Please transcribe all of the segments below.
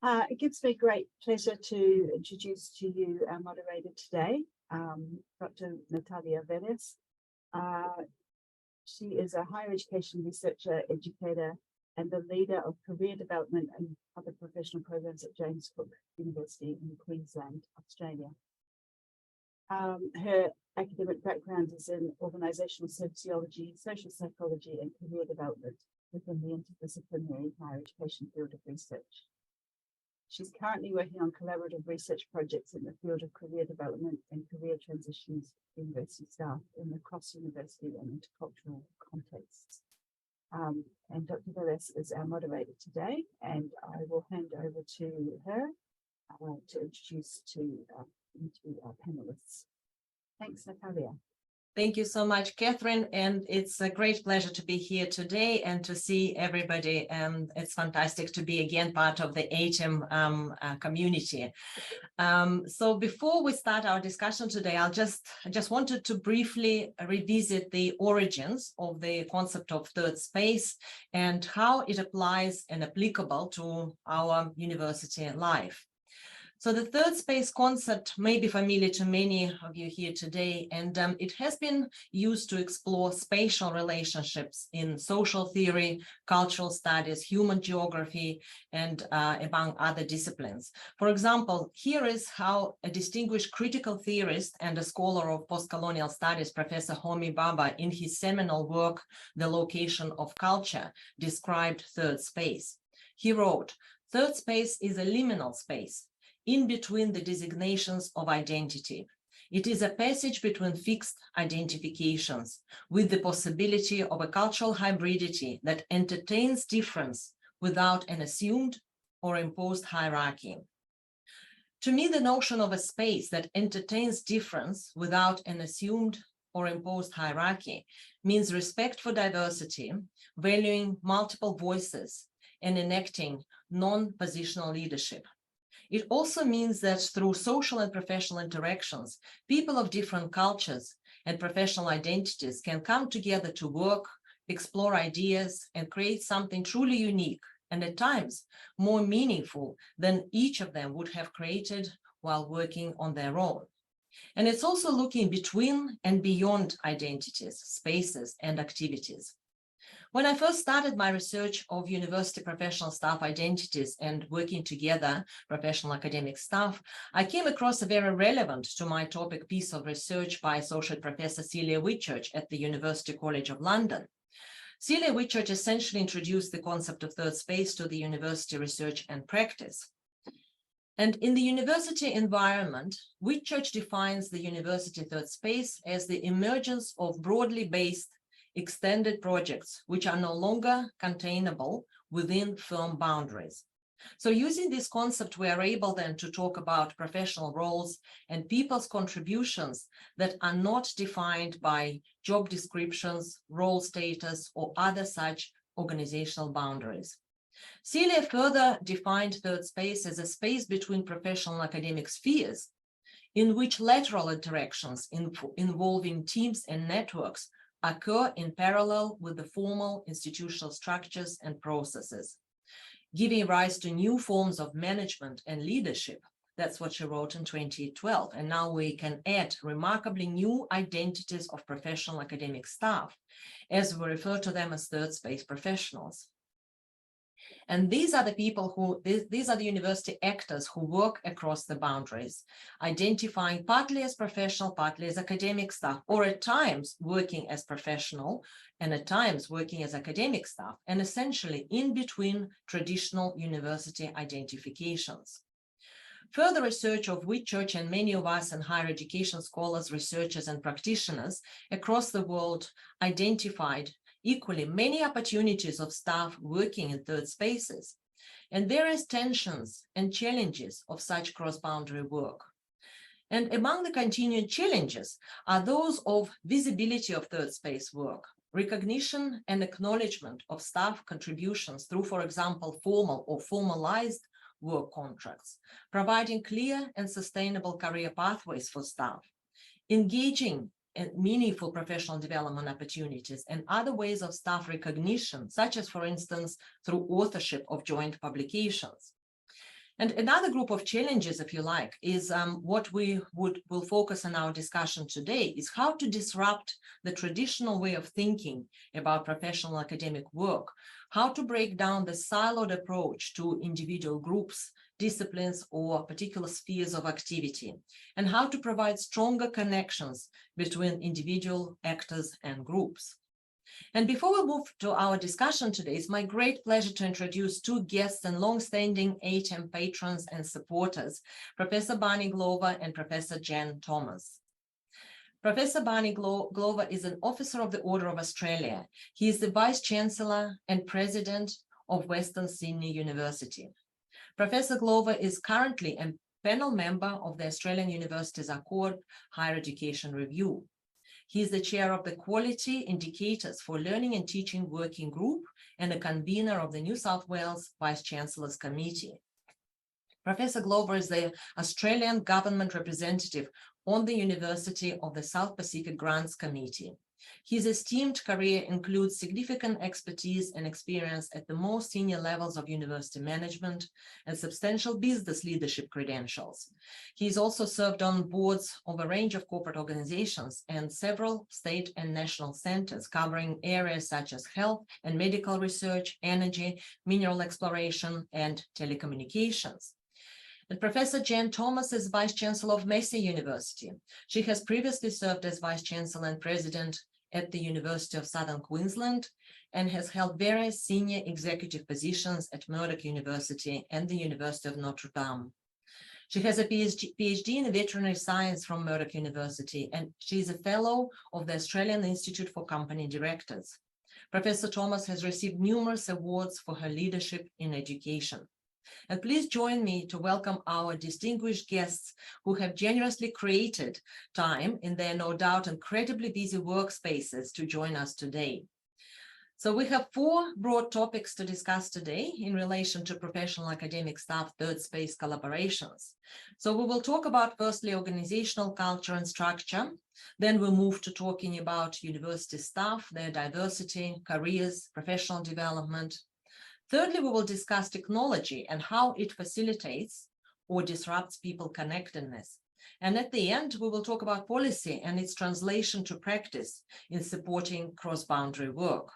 It gives me great pleasure to introduce to you our moderator today, Dr. Natalia Veles. She is a higher education researcher, educator, and the leader of career development and other professional programs at James Cook University in Queensland, Australia. Her academic background is in organizational sociology, social psychology, and career development within the interdisciplinary higher education field of research. She's currently working on collaborative research projects in the field of career development and career transitions for university staff in the cross-university and intercultural contexts. And Dr. Veles is our moderator today, and I will hand over to her to introduce to our panelists. Thanks, Natalia. Thank you so much, Catherine, and it's a great pleasure to be here today and to see everybody. It's fantastic to be again part of the ATEM community. So before we start our discussion today, I just wanted to briefly revisit the origins of the concept of third space and how it applies and applicable to our university life. So the third space concept may be familiar to many of you here today, and it has been used to explore spatial relationships in social theory, cultural studies, human geography, and among other disciplines. For example, here is how a distinguished critical theorist and a scholar of postcolonial studies, Professor Homi Bhabha, in his seminal work, The Location of Culture, described third space. He wrote, "Third space is a liminal space in between the designations of identity. It is a passage between fixed identifications with the possibility of a cultural hybridity that entertains difference without an assumed or imposed hierarchy." To me, the notion of a space that entertains difference without an assumed or imposed hierarchy means respect for diversity, valuing multiple voices, and enacting non-positional leadership. It also means that through social and professional interactions, people of different cultures and professional identities can come together to work, explore ideas, and create something truly unique and at times more meaningful than each of them would have created while working on their own. And it's also looking between and beyond identities, spaces, and activities. When I first started my research of university professional staff identities and working together, professional academic staff, I came across a very relevant to my topic piece of research by Associate Professor Celia Whitchurch at the University College of London. Celia Whitchurch essentially introduced the concept of third space to the university research and practice. And in the university environment, Whitchurch defines the university third space as the emergence of broadly based extended projects which are no longer containable within firm boundaries. So using this concept, we are able then to talk about professional roles and people's contributions that are not defined by job descriptions, role status, or other such organizational boundaries. Celia further defined third space as a space between professional and academic spheres in which lateral interactions involving teams and networks occur in parallel with the formal institutional structures and processes, giving rise to new forms of management and leadership. That's what she wrote in 2012. And now we can add remarkably new identities of professional academic staff, as we refer to them as third space professionals. And these are the people who, these are the university actors who work across the boundaries, identifying partly as professional, partly as academic staff, or at times working as professional and at times working as academic staff, and essentially in between traditional university identifications. Further research of Whitchurch and many of us and higher education scholars, researchers, and practitioners across the world identified equally many opportunities of staff working in third spaces and various tensions and challenges of such cross-boundary work. And among the continuing challenges are those of visibility of third space work, recognition and acknowledgement of staff contributions through, for example, formal or formalized work contracts, providing clear and sustainable career pathways for staff, engaging and meaningful professional development opportunities, and other ways of staff recognition, such as, for instance, through authorship of joint publications. And another group of challenges, if you like, is what we will focus on our discussion today is how to disrupt the traditional way of thinking about professional academic work, how to break down the siloed approach to individual groups, disciplines, or particular spheres of activity, and how to provide stronger connections between individual actors and groups. And before we move to our discussion today, it's my great pleasure to introduce two guests and long-standing ATEM patrons and supporters, Professor Barney Glover and Professor Jan Thomas. Professor Barney Glover is an officer of the Order of Australia. He is the Vice-Chancellor and President of Western Sydney University. Professor Glover is currently a panel member of the Australian Universities Accord Higher Education Review. He is the chair of the Quality Indicators for Learning and Teaching Working Group and a convener of the New South Wales Vice-Chancellors Committee. Professor Glover is the Australian government representative on the University of the South Pacific Grants Committee. His esteemed career includes significant expertise and experience at the most senior levels of university management and substantial business leadership credentials. He's also served on boards of a range of corporate organizations and several state and national centers covering areas such as health and medical research, energy, mineral exploration, and telecommunications. And Professor Jan Thomas is Vice-Chancellor of Massey University. She has previously served as Vice-Chancellor and President at the University of Southern Queensland and has held various senior executive positions at Murdoch University and the University of Notre Dame. She has a PhD in veterinary science from Murdoch University, and she is a fellow of the Australian Institute for Company Directors. Professor Thomas has received numerous awards for her leadership in education. And please join me to welcome our distinguished guests who have generously created time in their no doubt incredibly busy workspaces to join us today. So we have four broad topics to discuss today in relation to professional academic staff third space collaborations. So we will talk about firstly organizational culture and structure, then we'll move to talking about university staff, their diversity, careers, professional development. Thirdly, we will discuss technology and how it facilitates or disrupts people connectedness. And at the end, we will talk about policy and its translation to practice in supporting cross-boundary work.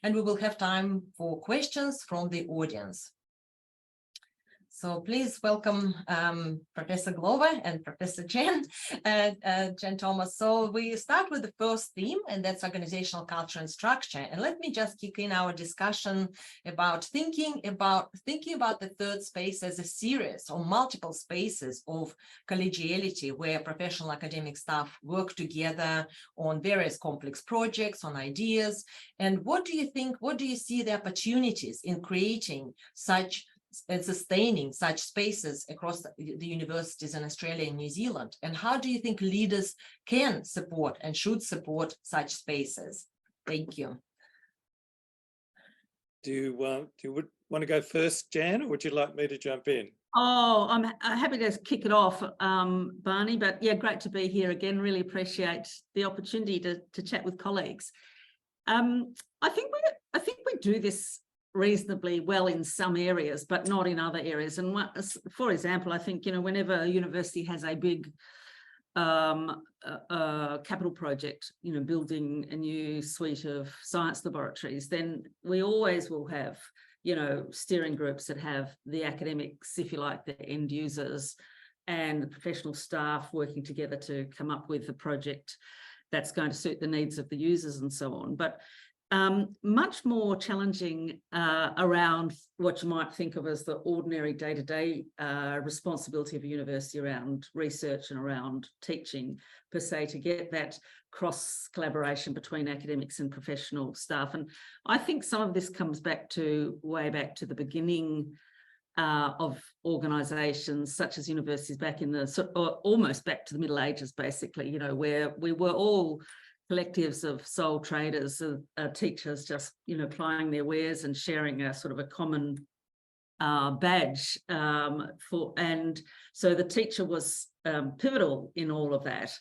And we will have time for questions from the audience. So please welcome Professor Glover and Professor Jan Thomas. So we start with the first theme, and that's organizational culture and structure. And let me just kick in our discussion about thinking about the third space as a series or multiple spaces of collegiality where professional academic staff work together on various complex projects, on ideas. And what do you see the opportunities in creating such and sustaining such spaces across the universities in Australia and New Zealand? And how do you think leaders can support and should support such spaces? Thank you. Do you want to go first, Jan, or would you like me to jump in? Oh, I'm happy to kick it off, Barney, but yeah, great to be here again. Really appreciate the opportunity to chat with colleagues. I think we do this reasonably well in some areas, but not in other areas. And for example, I think, whenever a university has a big capital project, building a new suite of science laboratories, then we always will have, steering groups that have the academics, if you like, the end users and the professional staff working together to come up with a project that's going to suit the needs of the users and so on. But much more challenging around what you might think of as the ordinary day-to-day responsibility of a university around research and around teaching per se, to get that cross collaboration between academics and professional staff. And I think some of this comes way back to the beginning of organisations such as universities back in almost back to the Middle Ages, basically, where we were all collectives of sole traders, teachers just, plying their wares and sharing a sort of a common badge and so the teacher was pivotal in all of that.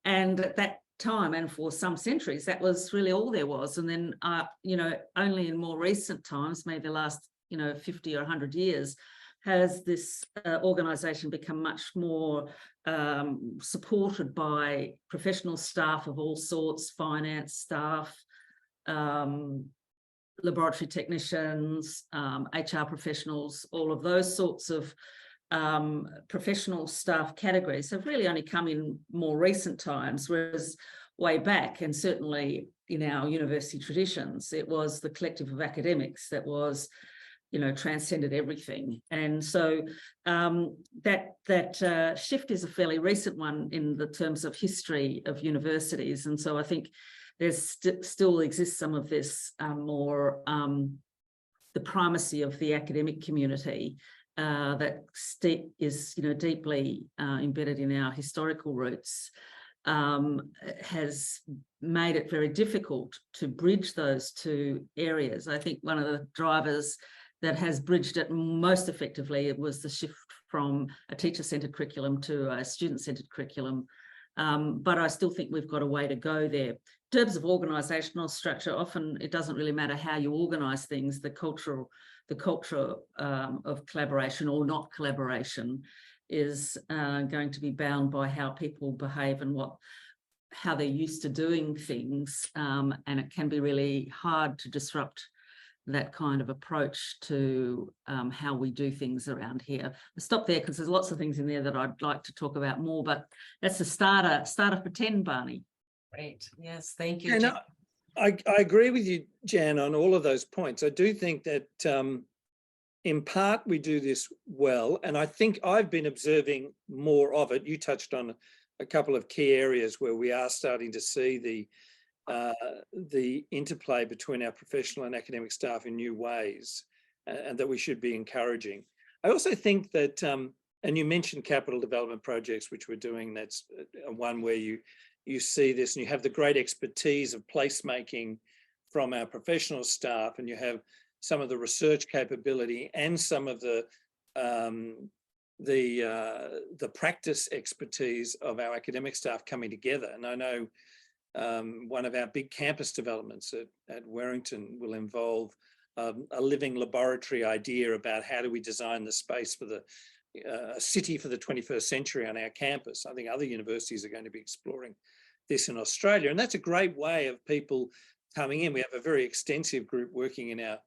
And at that time, and for some centuries, that was really all there was. And then, only in more recent times, maybe the last, 50 or 100 years, has this organisation become much more supported by professional staff of all sorts, finance staff, laboratory technicians, HR professionals, all of those sorts of professional staff categories have really only come in more recent times, whereas way back, and certainly in our university traditions, it was the collective of academics that was, you know, transcended everything. And so that shift is a fairly recent one in the terms of history of universities. And so I think there's still exists some of this more the primacy of the academic community that is, you know, deeply embedded in our historical roots, has made it very difficult to bridge those two areas. I think one of the drivers that has bridged it most effectively was the shift from a teacher-centred curriculum to a student-centred curriculum. But I still think we've got a way to go there. In terms of organisational structure, often it doesn't really matter how you organise things. The culture of collaboration or not collaboration is going to be bound by how people behave and how they're used to doing things. And it can be really hard to disrupt that kind of approach to how we do things around here. I'll stop there because there's lots of things in there that I'd like to talk about more, but that's the starter for 10, Barney. Great. Yes, thank you. And Jan. I agree with you, Jan, on all of those points. I do think that in part we do this well, and I think I've been observing more of it. You touched on a couple of key areas where we are starting to see the interplay between our professional and academic staff in new ways, and that we should be encouraging. I also think that, and you mentioned capital development projects, which we're doing, that's one where you see this and you have the great expertise of placemaking from our professional staff, and you have some of the research capability and some of the practice expertise of our academic staff coming together. And I know one of our big campus developments at Werrington will involve a living laboratory idea about how do we design the space for the city for the 21st century on our campus. I think other universities are going to be exploring this in Australia, and that's a great way of people coming in. We have a very extensive group working in our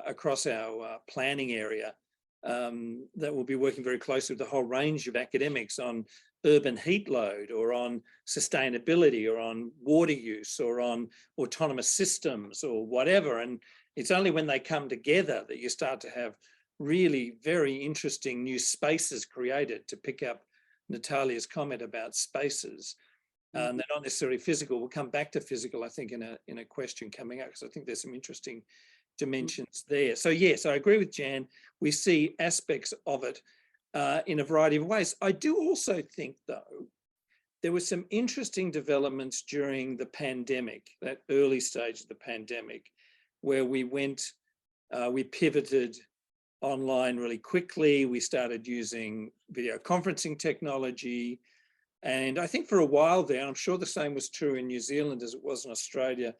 across our planning area that will be working very closely with the whole range of academics on urban heat load, or on sustainability, or on water use, or on autonomous systems, or whatever. And it's only when they come together that you start to have really very interesting new spaces created, to pick up Natalia's comment about spaces. And they're not necessarily physical. We'll come back to physical, I think, in a question coming up, because I think there's some interesting dimensions there. So yes, I agree with Jan. We see aspects of it in a variety of ways. I do also think, though, there were some interesting developments during the pandemic, that early stage of the pandemic, where we pivoted online really quickly. We started using video conferencing technology. And I think for a while there, and I'm sure the same was true in New Zealand as it was in Australia,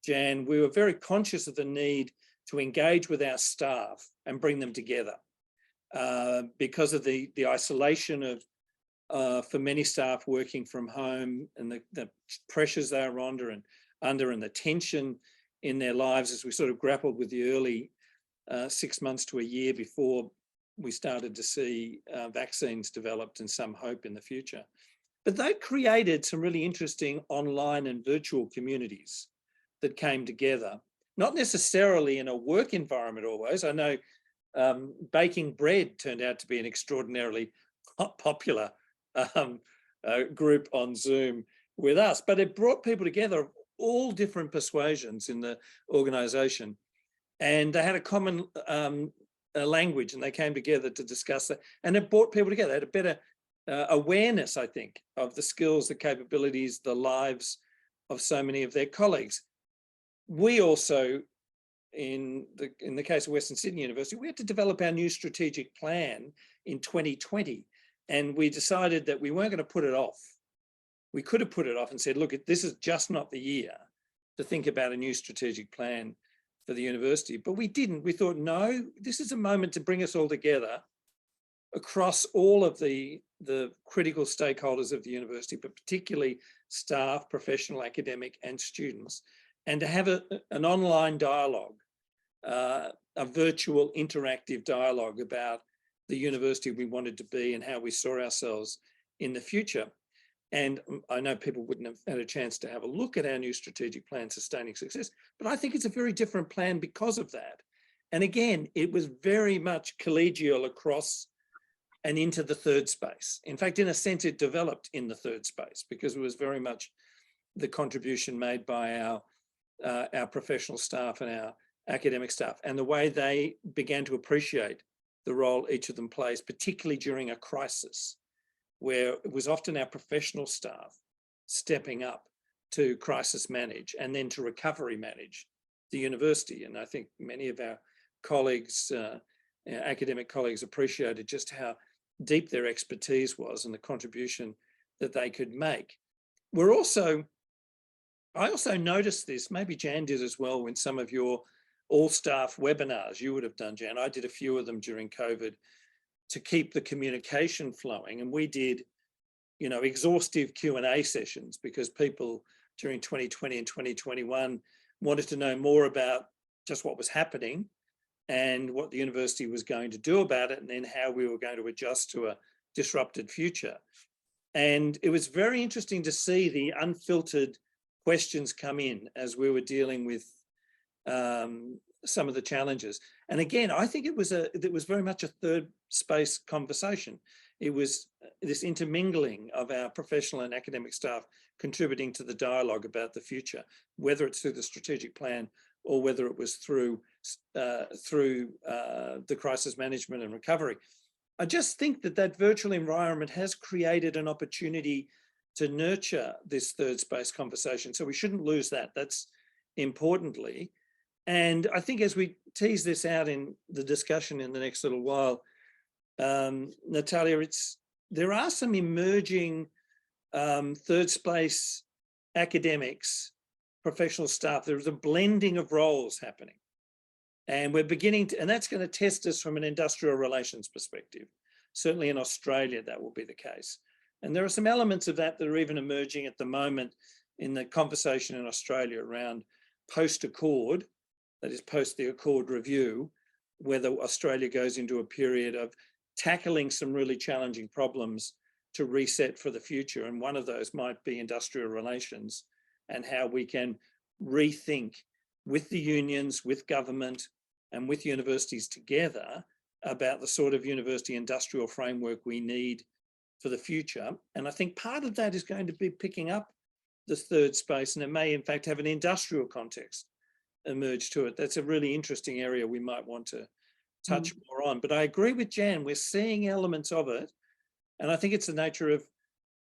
Jan, we were very conscious of the need to engage with our staff and bring them together because of the isolation of for many staff working from home, and the pressures they were under and the tension in their lives as we sort of grappled with the early 6 months to a year before we started to see vaccines developed and some hope in the future. But that created some really interesting online and virtual communities that came together, not necessarily in a work environment always. I know baking bread turned out to be an extraordinarily popular group on Zoom with us, but it brought people together of all different persuasions in the organisation, and they had a common language, and they came together to discuss that, and it brought people together. They had a better awareness, I think, of the skills, the capabilities, the lives of so many of their colleagues. We also, in the case of Western Sydney University, we had to develop our new strategic plan in 2020, and we decided that we weren't going to put it off. We could have put it off and said, look, this is just not the year to think about a new strategic plan for the university, but we didn't. We thought, no, this is a moment to bring us all together across all of the critical stakeholders of the university, but particularly staff, professional, academic, and students, and to have an online dialogue, a virtual interactive dialogue about the university we wanted to be and how we saw ourselves in the future. And I know people wouldn't have had a chance to have a look at our new strategic plan, Sustaining Success, but I think it's a very different plan because of that. And again, it was very much collegial across and into the third space. In fact, in a sense, it developed in the third space because it was very much the contribution made by our professional staff and our academic staff, and the way they began to appreciate the role each of them plays, particularly during a crisis, where it was often our professional staff stepping up to crisis manage and then to recovery manage the university. And I think many of our colleagues, academic colleagues, appreciated just how deep their expertise was and the contribution that they could make. I also noticed this, maybe Jan did as well, when some of your all-staff webinars you would have done, Jan. I did a few of them during COVID to keep the communication flowing. And we did, exhaustive Q&A sessions because people during 2020 and 2021 wanted to know more about just what was happening and what the university was going to do about it, and then how we were going to adjust to a disrupted future. And it was very interesting to see the unfiltered questions come in as we were dealing with some of the challenges. And again, I think it was very much a third space conversation. It was this intermingling of our professional and academic staff contributing to the dialogue about the future, whether it's through the strategic plan or whether it was through the crisis management and recovery. I just think that virtual environment has created an opportunity to nurture this third space conversation. So we shouldn't lose that. That's importantly. And I think as we tease this out in the discussion in the next little while, Natalia, there are some emerging third space academics, professional staff. There's a blending of roles happening. And we're beginning to, and that's going to test us from an industrial relations perspective. Certainly in Australia, that will be the case. And there are some elements of that are even emerging at the moment in the conversation in Australia around post-accord, that is post the Accord review, whether Australia goes into a period of tackling some really challenging problems to reset for the future. And one of those might be industrial relations and how we can rethink with the unions, with government, and with universities together about the sort of university industrial framework we need for the future. And I think part of that is going to be picking up the third space, and it may in fact have an industrial context emerge to it. That's a really interesting area we might want to touch more on. But I agree with Jan, we're seeing elements of it, and I think it's the nature of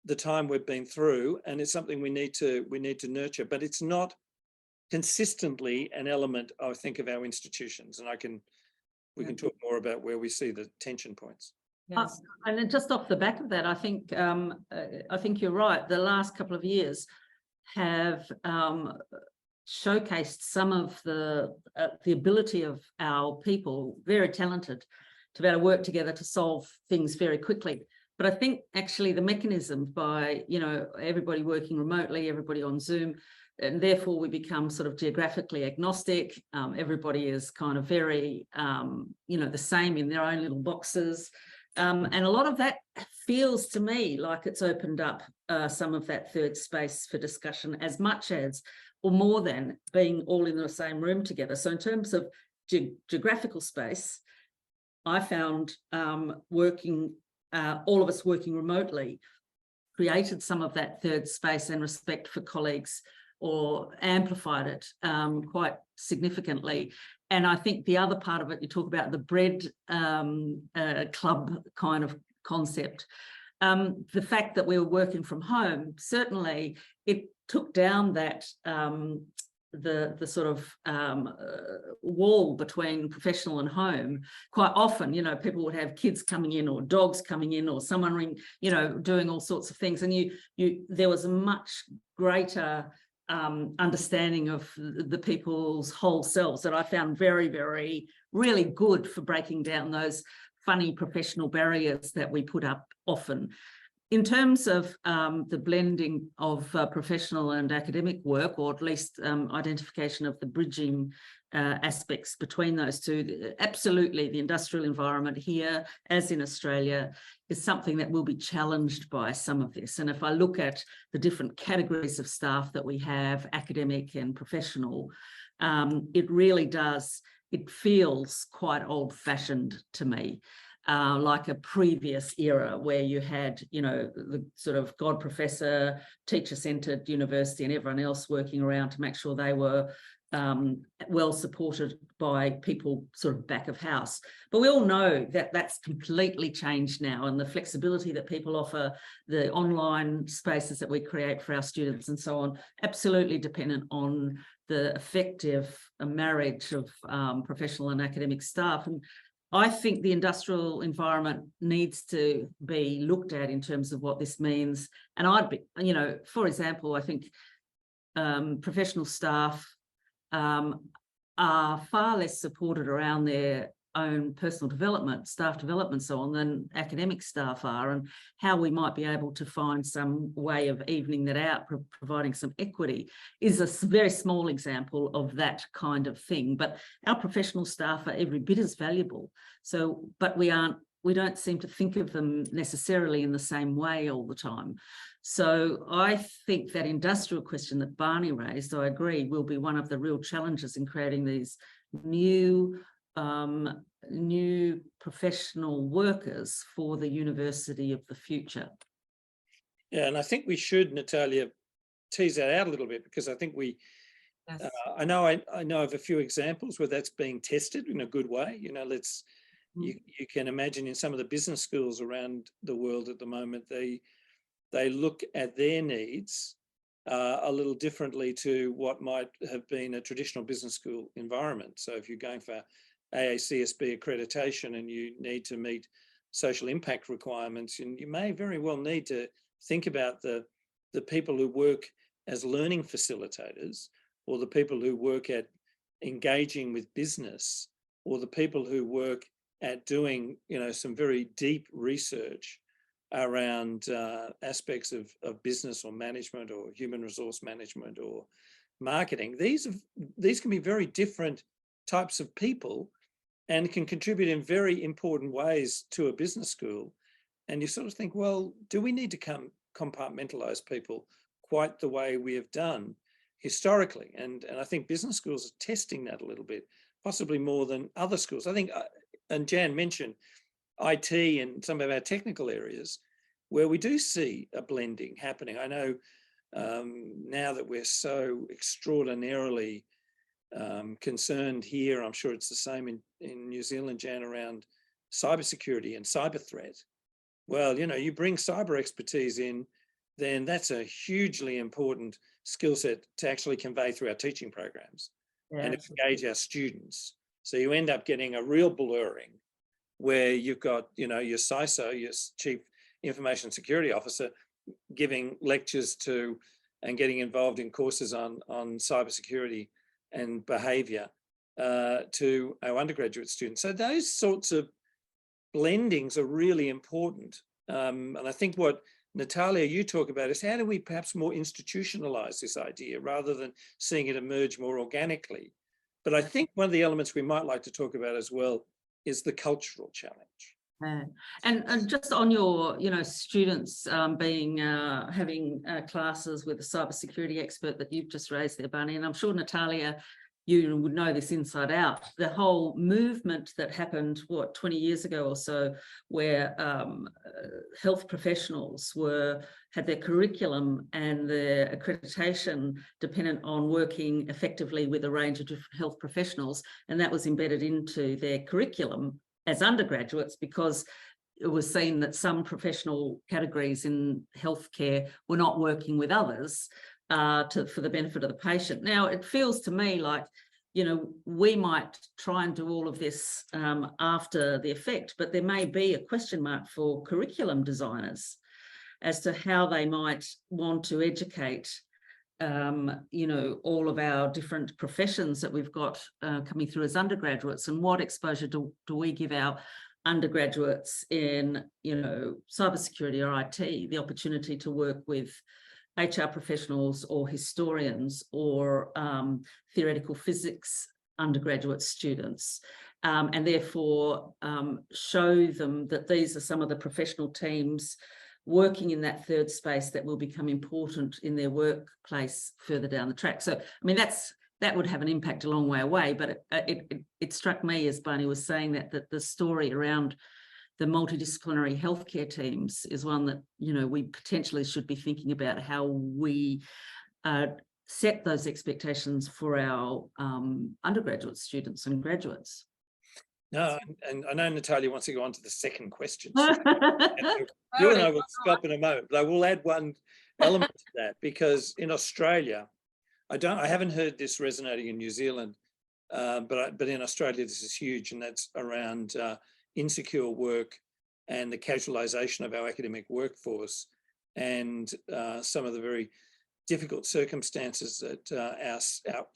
the time we've been through, and it's something we need to nurture, but it's not consistently an element, I think, of our institutions. And we can talk more about where we see the tension points. Yes. And then just off the back of that, I think you're right. The last couple of years have showcased some of the ability of our people, very talented, to be able to work together to solve things very quickly. But I think actually the mechanism by, everybody working remotely, everybody on Zoom, and therefore we become sort of geographically agnostic. Everybody is kind of very, the same in their own little boxes. And a lot of that feels to me like it's opened up some of that third space for discussion, as much as or more than being all in the same room together. So in terms of geographical space, I found all of us working remotely created some of that third space and respect for colleagues, or amplified it quite significantly. And I think the other part of it, you talk about the bread club kind of concept. The fact that we were working from home, certainly it took down that the sort of wall between professional and home. Quite often, people would have kids coming in or dogs coming in or someone doing all sorts of things. And there was a much greater understanding of the people's whole selves that I found very, very, really good for breaking down those funny professional barriers that we put up often. In terms of the blending of professional and academic work, or at least identification of the bridging aspects between those two, absolutely the industrial environment here, as in Australia, is something that will be challenged by some of this. And if I look at the different categories of staff that we have, academic and professional, it really does, it feels quite old-fashioned to me. Like a previous era where you had, you know, the sort of God professor, teacher-centred university and everyone else working around to make sure they were well supported by people sort of back of house. But we all know that that's completely changed now, and the flexibility that people offer, the online spaces that we create for our students and so on, absolutely dependent on the effective marriage of professional and academic staff. And I think the industrial environment needs to be looked at in terms of what this means. And I'd be, you know, for example, I think professional staff are far less supported around their own personal development, staff development, so on, than academic staff are, and how we might be able to find some way of evening that out, providing some equity, is a very small example of that kind of thing. But our professional staff are every bit as valuable. So, but we don't seem to think of them necessarily in the same way all the time. So I think that industrial question that Barney raised, I agree, will be one of the real challenges in creating these new professional workers for the university of the future. Yeah, and I think we should, Natalia, tease that out a little bit, because I think we, Yes. I know of a few examples where that's being tested in a good way. You know, you can imagine in some of the business schools around the world at the moment, they look at their needs a little differently to what might have been a traditional business school environment. So if you're going for AACSB accreditation and you need to meet social impact requirements, and you may very well need to think about the people who work as learning facilitators, or the people who work at engaging with business, or the people who work at doing, you know, some very deep research around aspects of business or management or human resource management or marketing. These can be very different types of people and can contribute in very important ways to a business school. And you sort of think, well, do we need to compartmentalize people quite the way we have done historically? And I think business schools are testing that a little bit, possibly more than other schools. I think, and Jan mentioned IT and some of our technical areas where we do see a blending happening. I know now that we're so extraordinarily concerned here, I'm sure it's the same in New Zealand, Jan, around cybersecurity and cyber threat. Well, you know, you bring cyber expertise in, then that's a hugely important skill set to actually convey through our teaching programs and engage our students. So you end up getting a real blurring where you've got, you know, your CISO, your Chief Information Security Officer, giving lectures to and getting involved in courses on cybersecurity and behaviour to our undergraduate students. So those sorts of blendings are really important. And I think what Natalia, you talk about is how do we perhaps more institutionalize this idea rather than seeing it emerge more organically. But I think one of the elements we might like to talk about as well is the cultural challenge. And just on your, you know, students having classes with a cybersecurity expert that you've just raised there, Barney, and I'm sure Natalia, you would know this inside out, the whole movement that happened, 20 years ago or so, where health professionals had their curriculum and their accreditation dependent on working effectively with a range of different health professionals, and that was embedded into their curriculum as undergraduates, because it was seen that some professional categories in healthcare were not working with others for the benefit of the patient. Now, it feels to me like, you know, we might try and do all of this after the effect, but there may be a question mark for curriculum designers as to how they might want to educate you know, all of our different professions that we've got coming through as undergraduates, and what exposure do we give our undergraduates in, you know, cybersecurity or IT, the opportunity to work with HR professionals or historians or theoretical physics undergraduate students, and therefore show them that these are some of the professional teams working in that third space that will become important in their workplace further down the track. So, I mean, that would have an impact a long way away, but it struck me, as Barney was saying, that the story around the multidisciplinary healthcare teams is one that, you know, we potentially should be thinking about how we set those expectations for our undergraduate students and graduates. No, and I know Natalia wants to go on to the second question. You and I will stop in a moment, but I will add one element to that, because in Australia, I haven't heard this resonating in New Zealand, but in Australia this is huge, and that's around insecure work and the casualisation of our academic workforce, and some of the very difficult circumstances that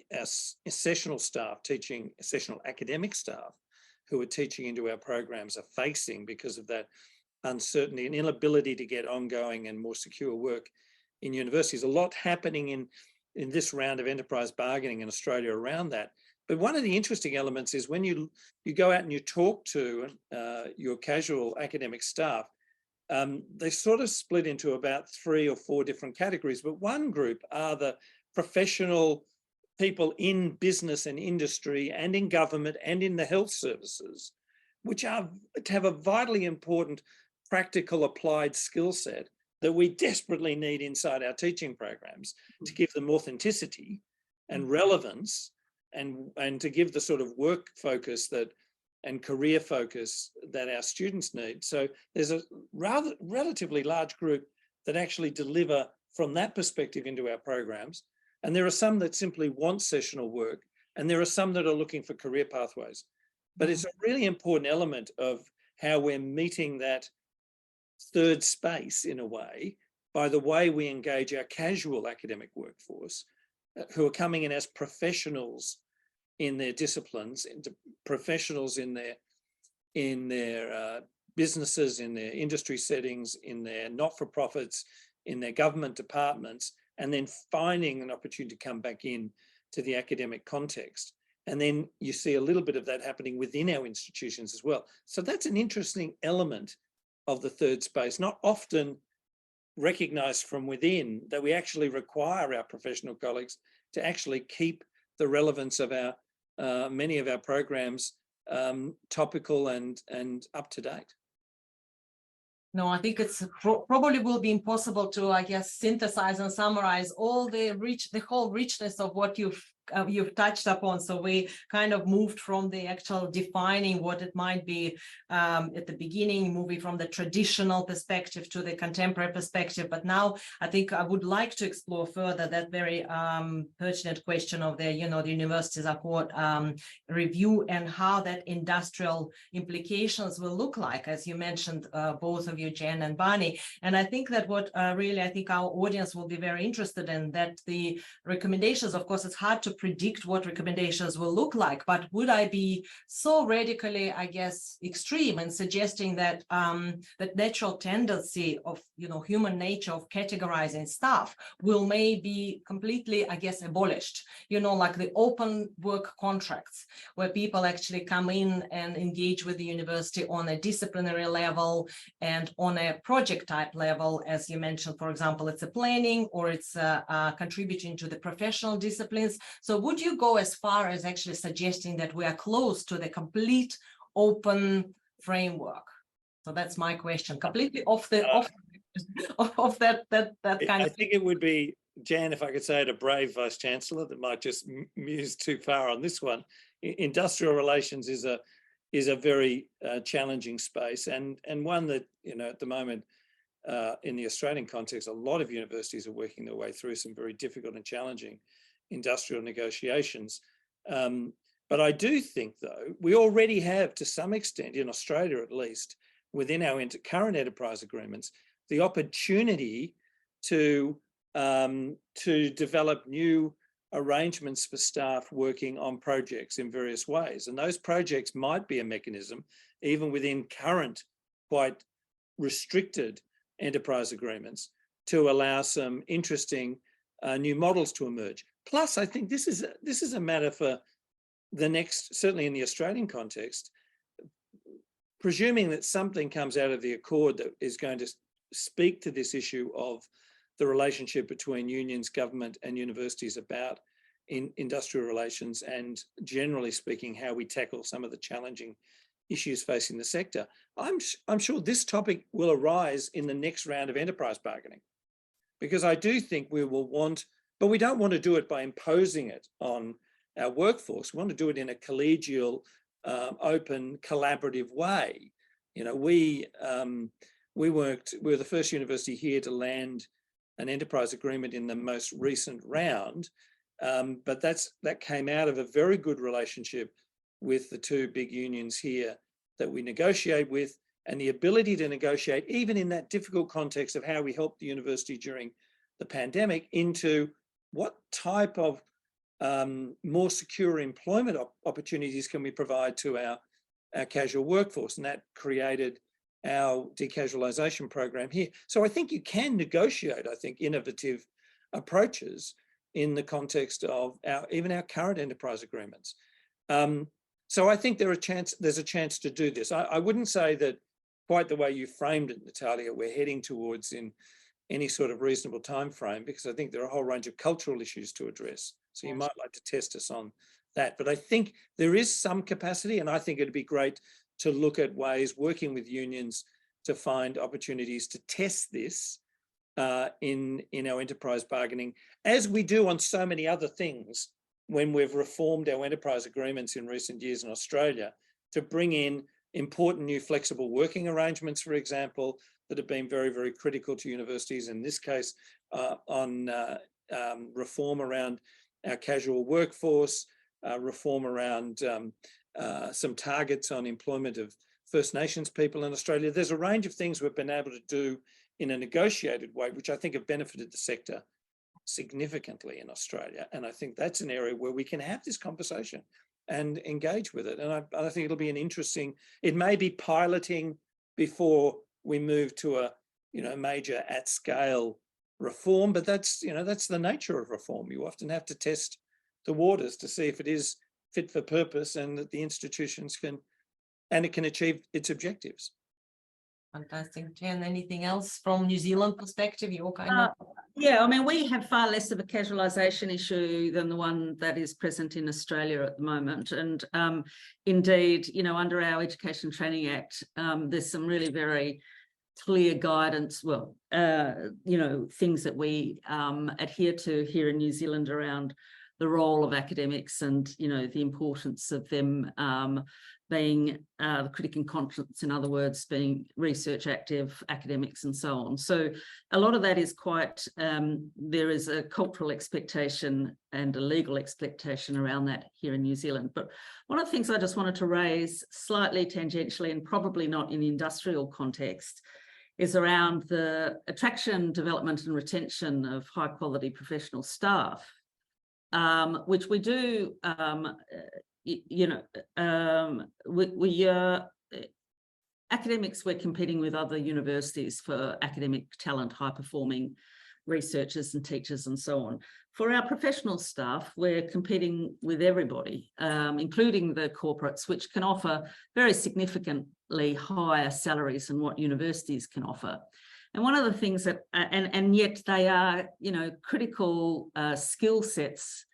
our sessional staff, sessional academic staff who are teaching into our programs are facing because of that uncertainty and inability to get ongoing and more secure work in universities. A lot happening in this round of enterprise bargaining in Australia around that. But one of the interesting elements is when you go out and you talk to your casual academic staff, they sort of split into about 3 or 4 different categories. But one group are the professional people in business and industry and in government and in the health services, which have a vitally important practical applied skill set that we desperately need inside our teaching programs to give them authenticity and relevance, and to give the sort of work focus and career focus that our students need. So there's a relatively large group that actually deliver from that perspective into our programs. And there are some that simply want sessional work, and there are some that are looking for career pathways. But it's a really important element of how we're meeting that third space in a way, by the way we engage our casual academic workforce, who are coming in as professionals in their disciplines, into professionals in their businesses, in their industry settings, in their not-for-profits, in their government departments, and then finding an opportunity to come back in to the academic context. And then you see a little bit of that happening within our institutions as well. So that's an interesting element of the third space, not often recognised from within, that we actually require our professional colleagues to actually keep the relevance of our many of our programs topical and up to date. No, I think it's probably will be impossible to, I guess, synthesize and summarize all the whole richness of what you've touched upon. So we kind of moved from the actual defining what it might be at the beginning, moving from the traditional perspective to the contemporary perspective. But now I think I would like to explore further that very pertinent question of the, the universities accord review, and how that industrial implications will look like, as you mentioned, both of you, Jen and Barney. And I think that what really I think our audience will be very interested in, that the recommendations, of course, it's hard to predict what recommendations will look like, but would I be so radically, I guess, extreme in suggesting that that natural tendency of human nature of categorizing stuff will maybe completely, I guess, abolished, like the open work contracts, where people actually come in and engage with the university on a disciplinary level and on a project type level, as you mentioned, for example, it's a planning or it's contributing to the professional disciplines. So would you go as far as actually suggesting that we are close to the complete open framework? So that's my question, completely off the off that kind of. I think it would be, Jan, if I could say it, a brave Vice-Chancellor that might just muse too far on this one. Industrial relations is a very challenging space, and one that at the moment in the Australian context, a lot of universities are working their way through some very difficult and challenging industrial negotiations. But I do think, though, we already have, to some extent, in Australia at least, within our current enterprise agreements, the opportunity to to develop new arrangements for staff working on projects in various ways. And those projects might be a mechanism, even within current quite restricted enterprise agreements, to allow some interesting new models to emerge. Plus, I think this is a matter for the next, certainly in the Australian context, presuming that something comes out of the accord that is going to speak to this issue of the relationship between unions, government and universities about industrial relations, and generally speaking, how we tackle some of the challenging issues facing the sector. I'm sure this topic will arise in the next round of enterprise bargaining, because I do think we will want, but we don't want to do it by imposing it on our workforce. We want to do it in a collegial, open, collaborative way. You know, we were the first university here to land an enterprise agreement in the most recent round, but that came out of a very good relationship with the two big unions here that we negotiate with, and the ability to negotiate, even in that difficult context of how we helped the university during the pandemic, into what type of more secure employment opportunities can we provide to our casual workforce. And that created our decasualisation program here. So I think you can negotiate, I think, innovative approaches in the context of even our current enterprise agreements. So I think there's a chance to do this. I wouldn't say that quite the way you framed it, Natalia, we're heading towards in any sort of reasonable time frame, because I think there are a whole range of cultural issues to address. So you might like to test us on that. But I think there is some capacity, and I think it'd be great to look at ways working with unions to find opportunities to test this in our enterprise bargaining, as we do on so many other things when we've reformed our enterprise agreements in recent years in Australia, to bring in important new flexible working arrangements, for example, that have been very, very critical to universities, in this case on reform around our casual workforce, reform around some targets on employment of First Nations people in Australia. There's a range of things we've been able to do in a negotiated way, which I think have benefited the sector significantly in Australia. And I think that's an area where we can have this conversation and engage with it. And I think it'll be an interesting, it may be piloting before we move to a major at scale reform, but that's the nature of reform. You often have to test the waters to see if it is fit for purpose and that the institutions can achieve its objectives. Fantastic. Jen, anything else from New Zealand perspective? You're kind of... Yeah, I mean, we have far less of a casualisation issue than the one that is present in Australia at the moment. And indeed, under our Education Training Act, there's some really very clear guidance, things that we adhere to here in New Zealand around the role of academics and, the importance of them being the critic and conscience, in other words, being research active academics and so on. So a lot of that is quite, there is a cultural expectation and a legal expectation around that here in New Zealand. But one of the things I just wanted to raise slightly tangentially, and probably not in the industrial context, is around the attraction, development and retention of high quality professional staff, which we do, academics, we're competing with other universities for academic talent, high performing researchers and teachers and so on. For our professional staff, we're competing with everybody, including the corporates, which can offer very significantly higher salaries than what universities can offer. And one of the things that, and yet they are, critical skill sets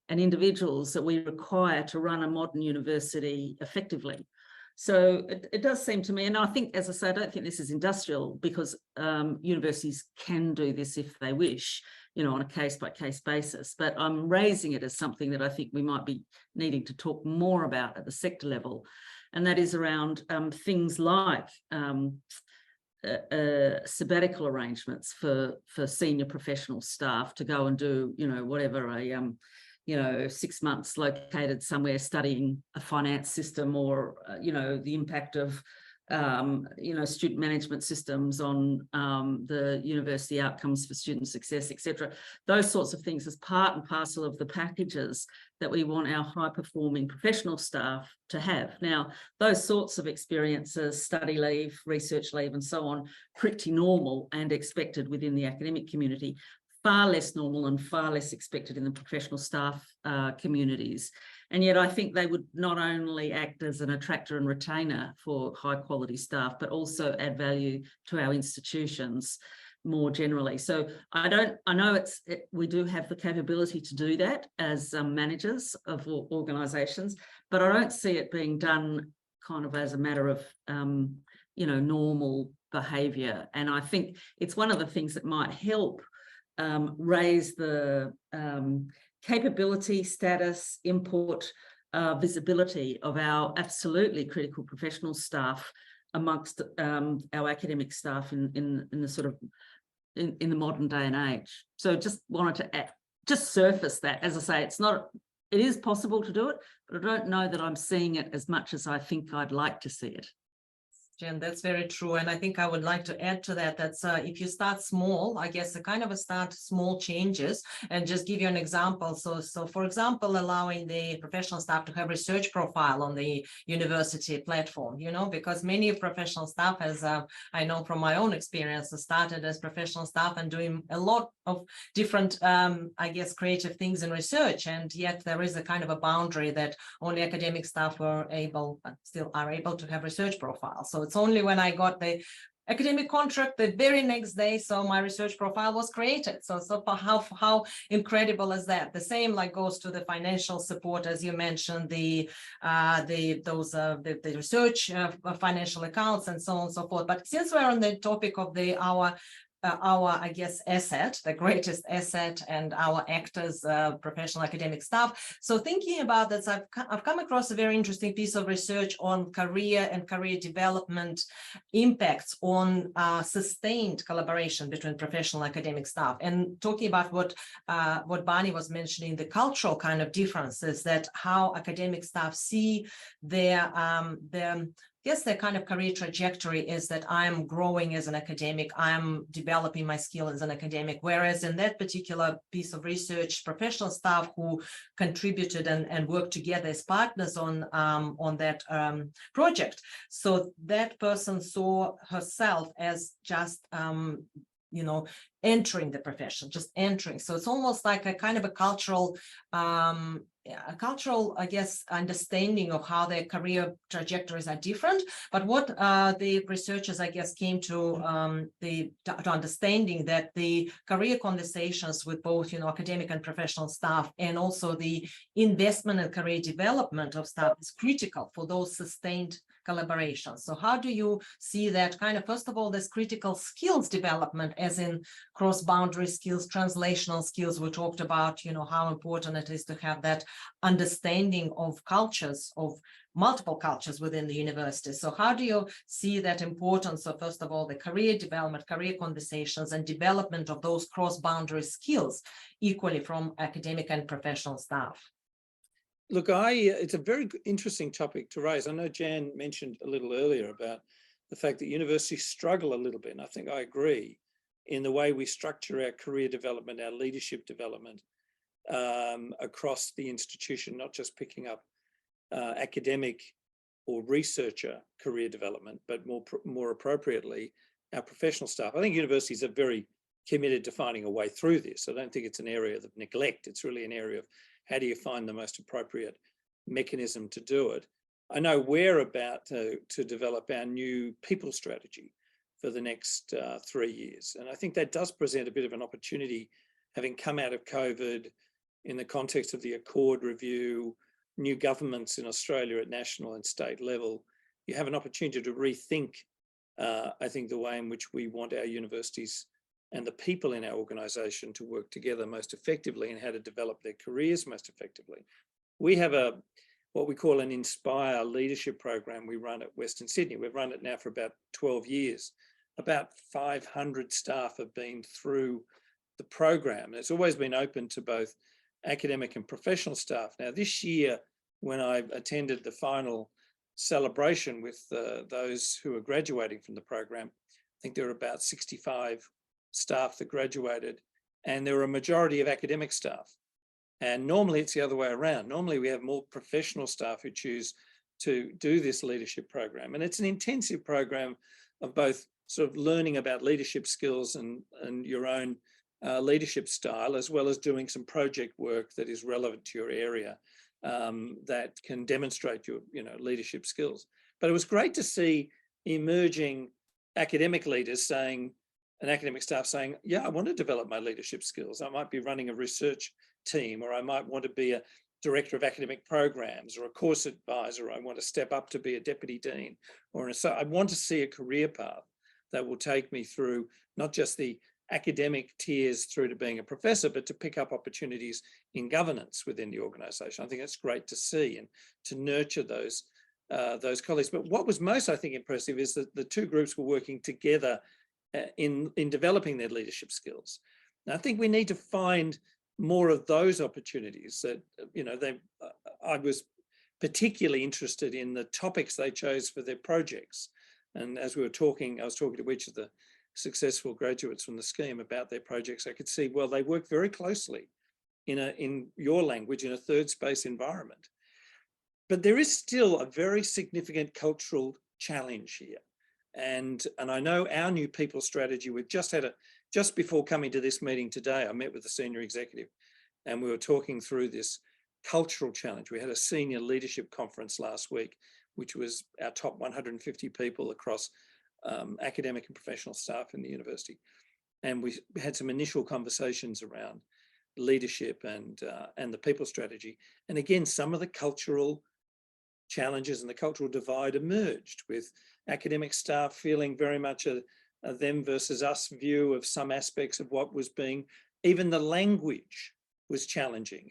and individuals that we require to run a modern university effectively. So it does seem to me, and I think, as I say, I don't think this is industrial, because universities can do this if they wish, on a case-by-case basis. But I'm raising it as something that I think we might be needing to talk more about at the sector level, and that is around things like sabbatical arrangements for senior professional staff to go and do, whatever, 6 months located somewhere studying a finance system, or, the impact of student management systems, on the university outcomes for student success, etc. Those sorts of things as part and parcel of the packages that we want our high-performing professional staff to have. Now, those sorts of experiences, study leave, research leave, and so on, pretty normal and expected within the academic community, far less normal and far less expected in the professional staff communities. And yet I think they would not only act as an attractor and retainer for high quality staff, but also add value to our institutions more generally. So I know we do have the capability to do that as managers of organisations, but I don't see it being done kind of as a matter of, normal behaviour. And I think it's one of the things that might help raise the capability, status, input, visibility of our absolutely critical professional staff amongst our academic staff in the sort of in the modern day and age. So just wanted to just surface that. As I say, it is possible to do it, but I don't know that I'm seeing it as much as I think I'd like to see it. Jen, that's very true. And I think I would like to add to that, that's if you start small, I guess start small changes, and just give you an example. So for example, allowing the professional staff to have research profile on the university platform, because many professional staff, as I know from my own experience, started as professional staff and doing a lot of different, creative things in research. And yet there is a kind of a boundary that only academic staff still are able to have research profiles. So it's only when I got the academic contract the very next day, so my research profile was created. So how incredible is that? The same goes to the financial support, as you mentioned, the research financial accounts and so on and so forth. But since we're on the topic of our asset, the greatest asset, and our actors, professional academic staff. So thinking about this, I've come across a very interesting piece of research on career and career development impacts on sustained collaboration between professional academic staff. And talking about what Barney was mentioning, the cultural kind of differences, that how academic staff see their kind of career trajectory is that I'm growing as an academic, I'm developing my skill as an academic, whereas in that particular piece of research, professional staff who contributed and worked together as partners on that project. So that person saw herself as just entering the profession, just entering. So it's almost like a kind of a cultural, understanding of how their career trajectories are different. But what the researchers, came to understanding that the career conversations with both, academic and professional staff, and also the investment and career development of staff is critical for those sustained collaboration. So how do you see that kind of, first of all, this critical skills development, as in cross-boundary skills, translational skills? We talked about, how important it is to have that understanding of cultures, of multiple cultures within the university. So how do you see that importance of, first of all, the career development, career conversations, and development of those cross-boundary skills equally from academic and professional staff? Look, it's a very interesting topic to raise. I know Jan mentioned a little earlier about the fact that universities struggle a little bit, and I think I agree, in the way we structure our career development, our leadership development across the institution, not just picking up academic or researcher career development, but more appropriately, our professional staff. I think universities are very committed to finding a way through this. I don't think it's an area of neglect. It's really an area of how do you find the most appropriate mechanism to do it. I know we're about to develop our new people strategy for the next 3 years. And I think that does present a bit of an opportunity, having come out of COVID, in the context of the Accord review, new governments in Australia at national and state level. You have an opportunity to rethink, I think, the way in which we want our universities and the people in our organisation to work together most effectively, and how to develop their careers most effectively. We have what we call an Inspire leadership program we run at Western Sydney. We've run it now for about 12 years. About 500 staff have been through the program. And it's always been open to both academic and professional staff. Now, this year, when I attended the final celebration with those who are graduating from the program. I think there are about 65 staff that graduated, and there were a majority of academic staff. And normally it's the other way around. Normally we have more professional staff who choose to do this leadership program. And it's an intensive program of both sort of learning about leadership skills and your own leadership style, as well as doing some project work that is relevant to your area that can demonstrate your leadership skills. But it was great to see emerging academic leaders saying, and academic staff saying, yeah, I want to develop my leadership skills. I might be running a research team, or I might want to be a director of academic programs or a course advisor. I want to step up to be a deputy dean, so I want to see a career path that will take me through not just the academic tiers through to being a professor, but to pick up opportunities in governance within the organisation. I think that's great to see and to nurture those colleagues. But what was most, I think, impressive is that the two groups were working together in developing their leadership skills. And I think we need to find more of those opportunities that, I was particularly interested in the topics they chose for their projects. And as we were talking, I was talking to each of the successful graduates from the scheme about their projects. I could see, well, they work very closely in your language, in a third space environment. But there is still a very significant cultural challenge here. And I know our new people strategy, we've just before coming to this meeting today, I met with the senior executive and we were talking through this cultural challenge. We had a senior leadership conference last week, which was our top 150 people across academic and professional staff in the university. And we had some initial conversations around leadership and the people strategy. And again, some of the cultural challenges and the cultural divide emerged, with academic staff feeling very much a them versus us view of some aspects of what was being, even the language was challenging.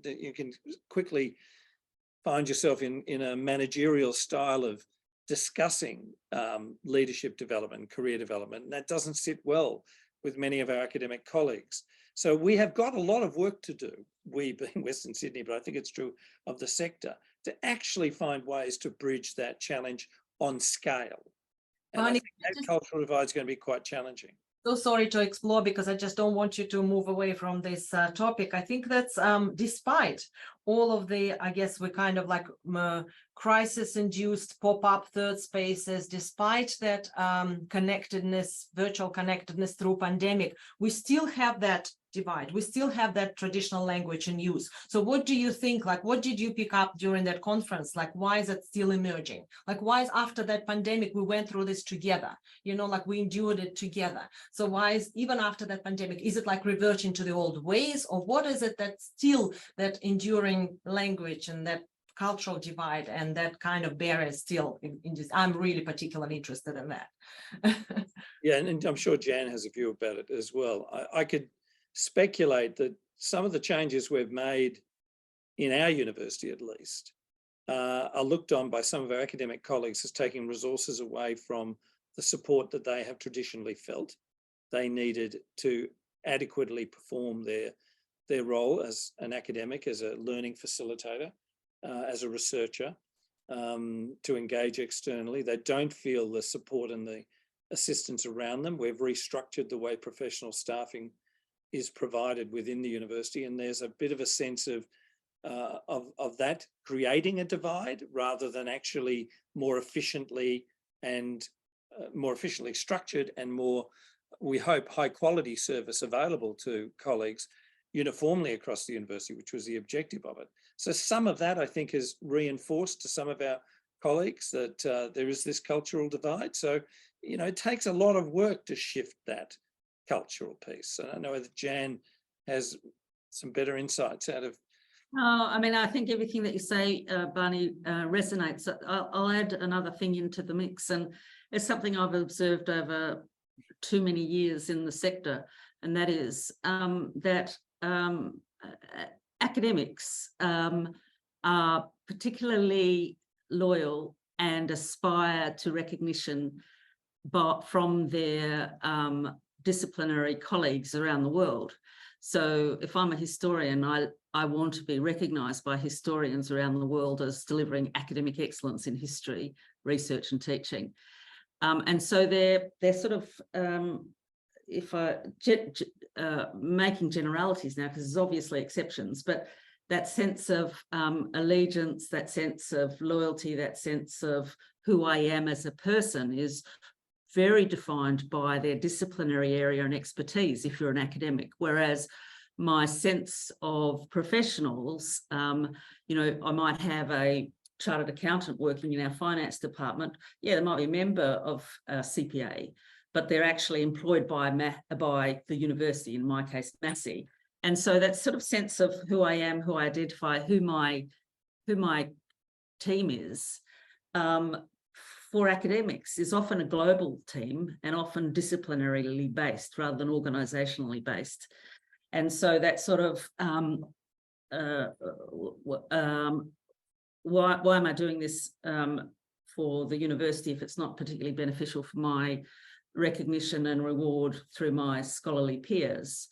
You can quickly find yourself in a managerial style of discussing leadership development, career development, and that doesn't sit well with many of our academic colleagues. So we have got a lot of work to do, we being Western Sydney, but I think it's true of the sector, to actually find ways to bridge that challenge on scale. And I think that cultural divide is going to be quite challenging. So sorry to explore, because I just don't want you to move away from this topic. I think that's despite all of the, I guess we kind of like crisis-induced pop-up third spaces, despite that connectedness, virtual connectedness through pandemic, we still have that divide. We still have that traditional language in use. So what do you think, like, what did you pick up during that conference? Like, why is it still emerging? Like, why is after that pandemic, we went through this together, like we endured it together. So why is, even after that pandemic, is it like reverting to the old ways, or what is it that's still that enduring language and that cultural divide and that kind of barrier still in this? I'm really particularly interested in that. Yeah, and I'm sure Jan has a view about it as well. I could speculate that some of the changes we've made in our university, at least, are looked on by some of our academic colleagues as taking resources away from the support that they have traditionally felt they needed to adequately perform their role as an academic, as a learning facilitator, as a researcher, to engage externally. They don't feel the support and the assistance around them. We've restructured the way professional staffing is provided within the university, and there's a bit of a sense of that creating a divide rather than actually more efficiently structured and more, we hope, high quality service available to colleagues uniformly across the university, which was the objective of it. So some of that, I think, is reinforced to some of our colleagues that there is this cultural divide. So, it takes a lot of work to shift that cultural piece. And I know that Jan has some better insights out of. I mean, I think everything that you say, Barney, resonates. I'll add another thing into the mix, and it's something I've observed over too many years in the sector, and that is that academics are particularly loyal and aspire to recognition from their disciplinary colleagues around the world. So if I'm a historian, I want to be recognised by historians around the world as delivering academic excellence in history, research and teaching. And so they're sort of, making generalities now, because there's obviously exceptions, but that sense of allegiance, that sense of loyalty, that sense of who I am as a person is very defined by their disciplinary area and expertise if you're an academic. Whereas my sense of professionals, you know, I might have a chartered accountant working in our finance department. Yeah, they might be a member of CPA, but they're actually employed by the university, in my case, Massey. And so that sort of sense of who I am, who I identify, who my team is, for academics is often a global team and often disciplinarily based rather than organisationally based. And so that sort of, why am I doing this for the university if it's not particularly beneficial for my recognition and reward through my scholarly peers?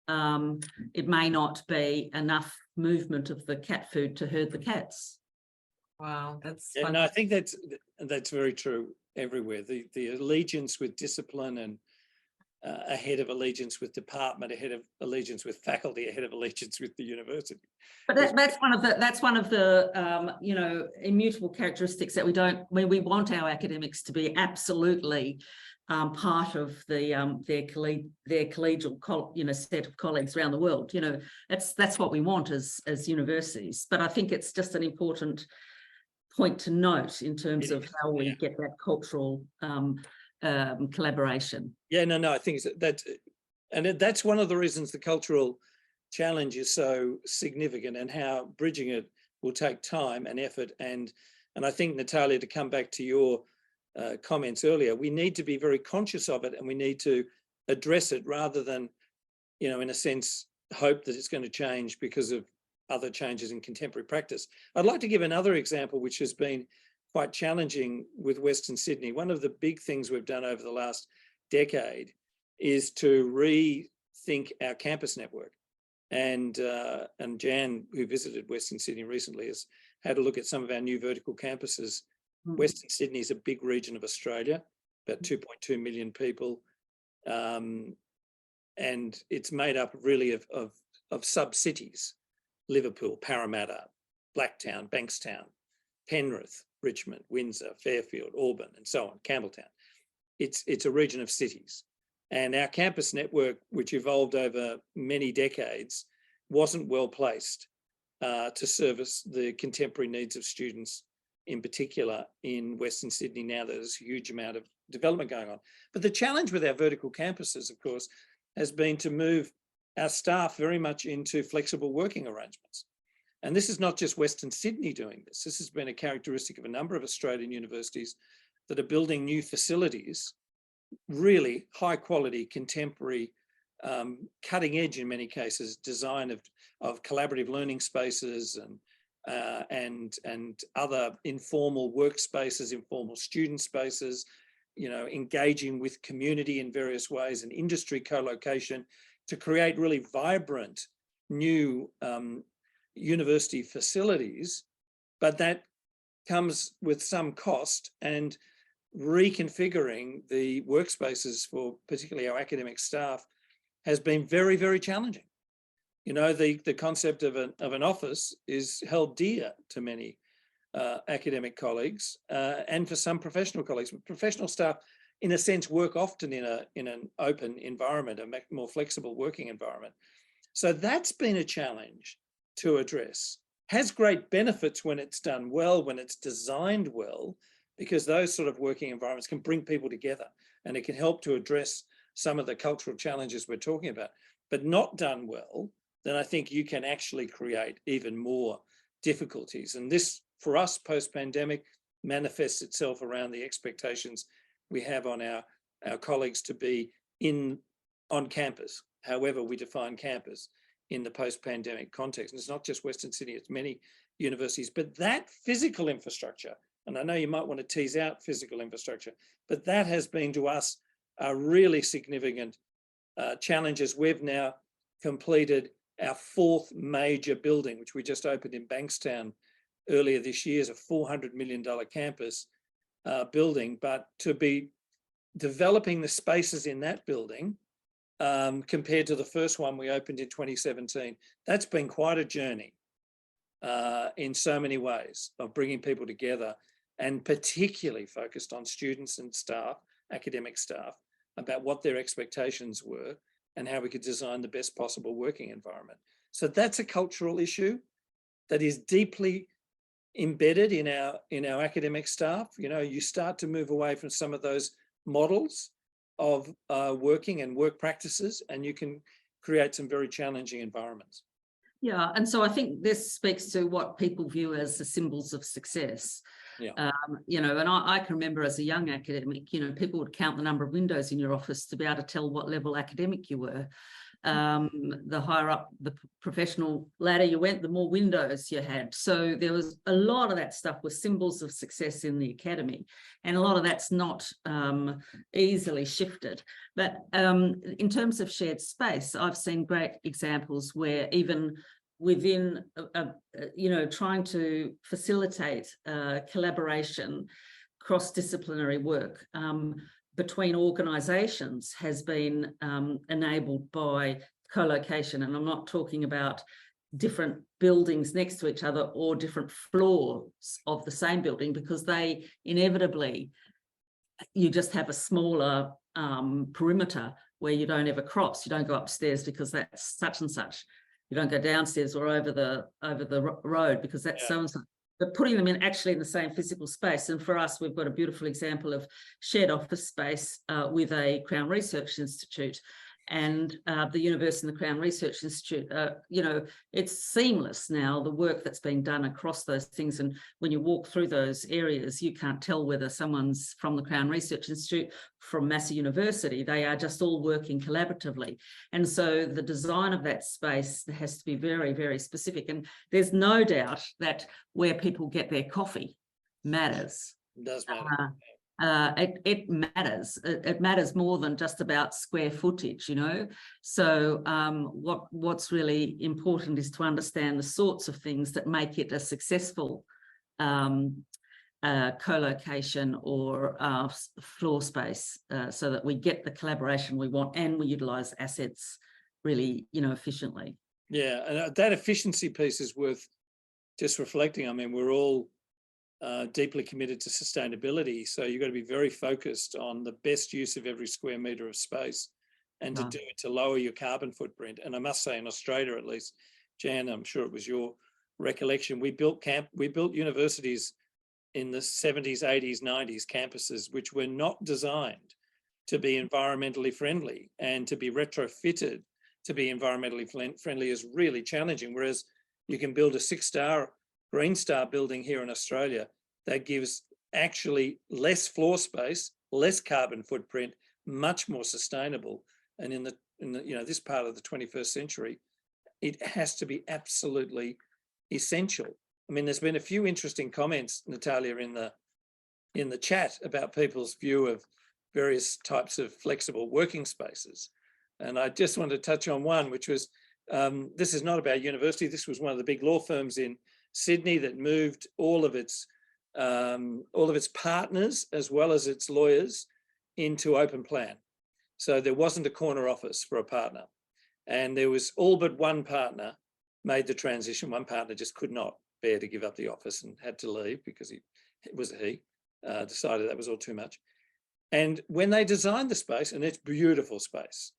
It may not be enough movement of the cat food to herd the cats. Wow, that's Yeah, no, I think that's very true everywhere. The allegiance with discipline and ahead of allegiance with department, ahead of allegiance with faculty, ahead of allegiance with the university. But that's one of the you know, immutable characteristics that we don't. We want our academics to be absolutely part of the their collegial you know, set of colleagues around the world. You know, that's what we want as universities. But I think it's just an important point to note in terms of how we get that cultural collaboration. Yeah, no, I think that's one of the reasons the cultural challenge is so significant, and how bridging it will take time and effort. And I think, Natalia, to come back to your comments earlier, we need to be very conscious of it, and we need to address it rather than, you know, in a sense, hope that it's going to change because of other changes in contemporary practice. I'd like to give another example which has been quite challenging with Western Sydney. One of the big things we've done over the last decade is to rethink our campus network. And Jan, who visited Western Sydney recently, has had a look at some of our new vertical campuses. Western Sydney is a big region of Australia, about 2.2 million people. And it's made up really of sub-cities: Liverpool, Parramatta, Blacktown, Bankstown, Penrith, Richmond, Windsor, Fairfield, Auburn, and so on, Campbelltown. It's a region of cities. And our campus network, which evolved over many decades, wasn't well placed to service the contemporary needs of students, in particular in Western Sydney, now that there's a huge amount of development going on. But the challenge with our vertical campuses, of course, has been to move our staff very much into flexible working arrangements. And this is not just Western Sydney doing this. This has been a characteristic of a number of Australian universities that are building new facilities, really high quality, contemporary, cutting edge in many cases, design of collaborative learning spaces and other informal workspaces, informal student spaces, you know, engaging with community in various ways, and industry co-location, to create really vibrant new university facilities. But that comes with some cost, and reconfiguring the workspaces for particularly our academic staff has been very, very challenging. You know, the concept of an office is held dear to many academic colleagues and for some professional colleagues. But professional staff, in a sense, work often in an open environment, a more flexible working environment. So that's been a challenge to address. Has great benefits when it's done well, when it's designed well, because those sort of working environments can bring people together and it can help to address some of the cultural challenges we're talking about. But not done well, then I think you can actually create even more difficulties. And this, for us, post-pandemic, manifests itself around the expectations we have on our colleagues to be on campus, however we define campus in the post-pandemic context. And it's not just Western Sydney, it's many universities. But that physical infrastructure, and I know you might want to tease out physical infrastructure, but that has been to us a really significant challenge as we've now completed our 4th major building, which we just opened in Bankstown earlier this year, is a $400 million campus building. But to be developing the spaces in that building compared to the first one we opened in 2017, that's been quite a journey in so many ways of bringing people together, and particularly focused on students and staff, academic staff, about what their expectations were and how we could design the best possible working environment. So that's a cultural issue that is deeply embedded in our academic staff. You know, you start to move away from some of those models of working and work practices, and you can create some very challenging environments. Yeah, and so I think this speaks to what people view as the symbols of success. Yeah. You know, and I can remember as a young academic, you know, people would count the number of windows in your office to be able to tell what level academic you were. The higher up the professional ladder you went, the more windows you had. So there was a lot of that stuff was symbols of success in the academy, and a lot of that's not easily shifted. But in terms of shared space, I've seen great examples where even within, you know, trying to facilitate collaboration, cross-disciplinary work between organisations has been enabled by co-location. And I'm not talking about different buildings next to each other or different floors of the same building, because they inevitably, you just have a smaller perimeter where you don't ever cross. You don't go upstairs because that's such and such. You don't go downstairs or over the road because that's so and so. But putting them in actually in the same physical space. And for us, we've got a beautiful example of shared office space with a Crown Research Institute. And the University and the Crown Research Institute, you know, it's seamless now, the work that's being done across those things. And when you walk through those areas, you can't tell whether someone's from the Crown Research Institute, from Massey University. They are just all working collaboratively. And so the design of that space has to be very, very specific. And there's no doubt that where people get their coffee matters. It does matter. It matters. It matters more than just about square footage, you know. So what's really important is to understand the sorts of things that make it a successful co-location or floor space, so that we get the collaboration we want and we utilise assets really, you know, efficiently. Yeah, and that efficiency piece is worth just reflecting. I mean, we're all deeply committed to sustainability, so you've got to be very focused on the best use of every square metre of space, and to do it to lower your carbon footprint. And I must say, in Australia at least, Jan, I'm sure it was your recollection, we built universities in the 70s, 80s, 90s, campuses which were not designed to be environmentally friendly, and to be retrofitted to be environmentally friendly is really challenging. Whereas you can build a 6-star Green Star building here in Australia that gives actually less floor space, less carbon footprint, much more sustainable. And in the you know, this part of the 21st century, it has to be absolutely essential. I mean, there's been a few interesting comments, Natalia, in the chat about people's view of various types of flexible working spaces. And I just wanted to touch on one, which was, this is not about university. This was one of the big law firms in Sydney that moved all of its partners as well as its lawyers into open plan. So there wasn't a corner office for a partner, and there was all but one partner made the transition. One partner just could not bear to give up the office and had to leave because he decided that was all too much. And when they designed the space, and it's beautiful space,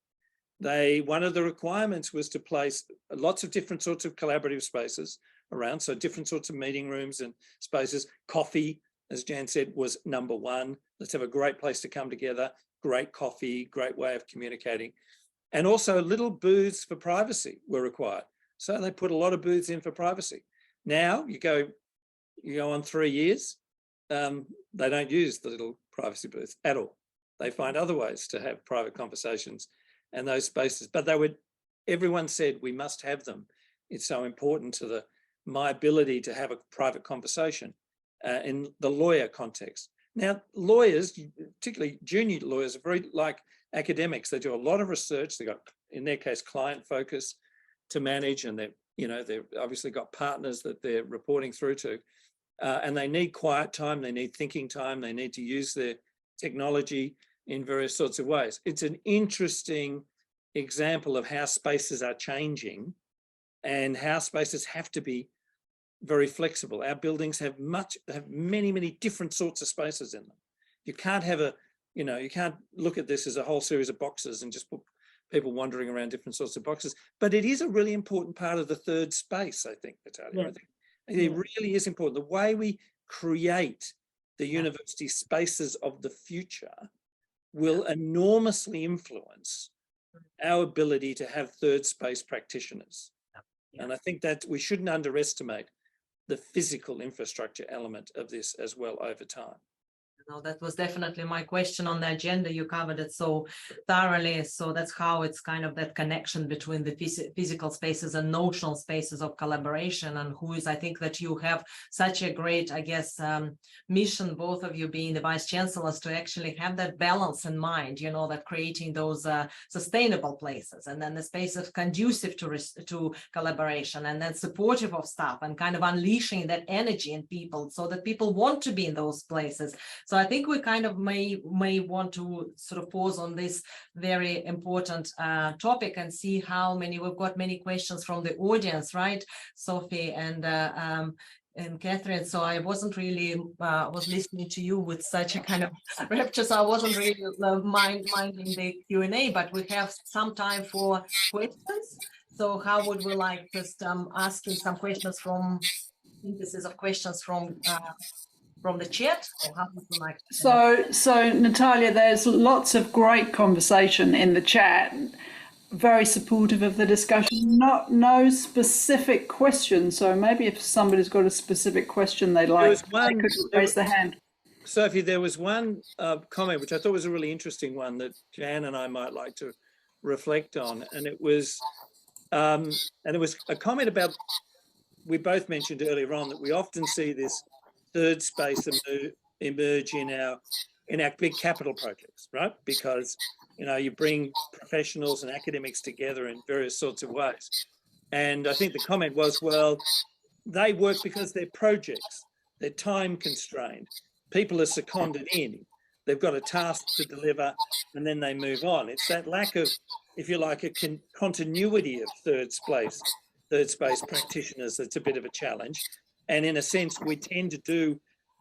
one of the requirements was to place lots of different sorts of collaborative spaces around, so different sorts of meeting rooms and spaces. Coffee, as Jan said, was number one. Let's have a great place to come together, great coffee, great way of communicating. And also little booths for privacy were required. So they put a lot of booths in for privacy. Now you go on 3 years, they don't use the little privacy booths at all. They find other ways to have private conversations and those spaces, but everyone said we must have them. It's so important to my ability to have a private conversation in the lawyer context. Now, lawyers, particularly junior lawyers, are very like academics. They do a lot of research. They've got in their case, client focus to manage, and they've obviously got partners that they're reporting through to, and they need quiet time, they need thinking time, they need to use their technology in various sorts of ways. It's an interesting example of how spaces are changing and how spaces have to be very flexible. Our buildings have many, many different sorts of spaces in them. You can't have you can't look at this as a whole series of boxes and just put people wandering around different sorts of boxes. But it is a really important part of the third space, I think, Natalia. Yeah. I think it really is important. The way we create the university spaces of the future will enormously influence our ability to have third space practitioners. And I think that we shouldn't underestimate the physical infrastructure element of this as well over time. No, that was definitely my question on the agenda. You covered it so thoroughly. So that's how it's kind of that connection between the physical spaces and notional spaces of collaboration. And I think that you have such a great, I guess, mission, both of you being the vice chancellors, to actually have that balance in mind, that creating those sustainable places, and then the spaces conducive to collaboration, and then supportive of staff, and kind of unleashing that energy in people so that people want to be in those places. So I think we kind of may want to sort of pause on this very important topic and see we've got many questions from the audience, right, Sophie and Catherine. So I wasn't really was listening to you with such a kind of rapture, so I wasn't really minding the Q&A, but we have some time for questions. So how would we like just asking some questions from synthesis of questions from the chat, or how would you like? So Natalia, there's lots of great conversation in the chat, very supportive of the discussion. No specific question. So maybe if somebody's got a specific question they'd like, they could raise their hand. Sophie, there was one comment which I thought was a really interesting one that Jan and I might like to reflect on, and it was a comment about, we both mentioned earlier on that we often see this third space emerge in our big capital projects, right? Because you bring professionals and academics together in various sorts of ways. And I think the comment was, well, they work because they're projects, they're time constrained. People are seconded in, they've got a task to deliver, and then they move on. It's that lack of, if you like, a continuity of third space practitioners that's a bit of a challenge. And in a sense, we tend to do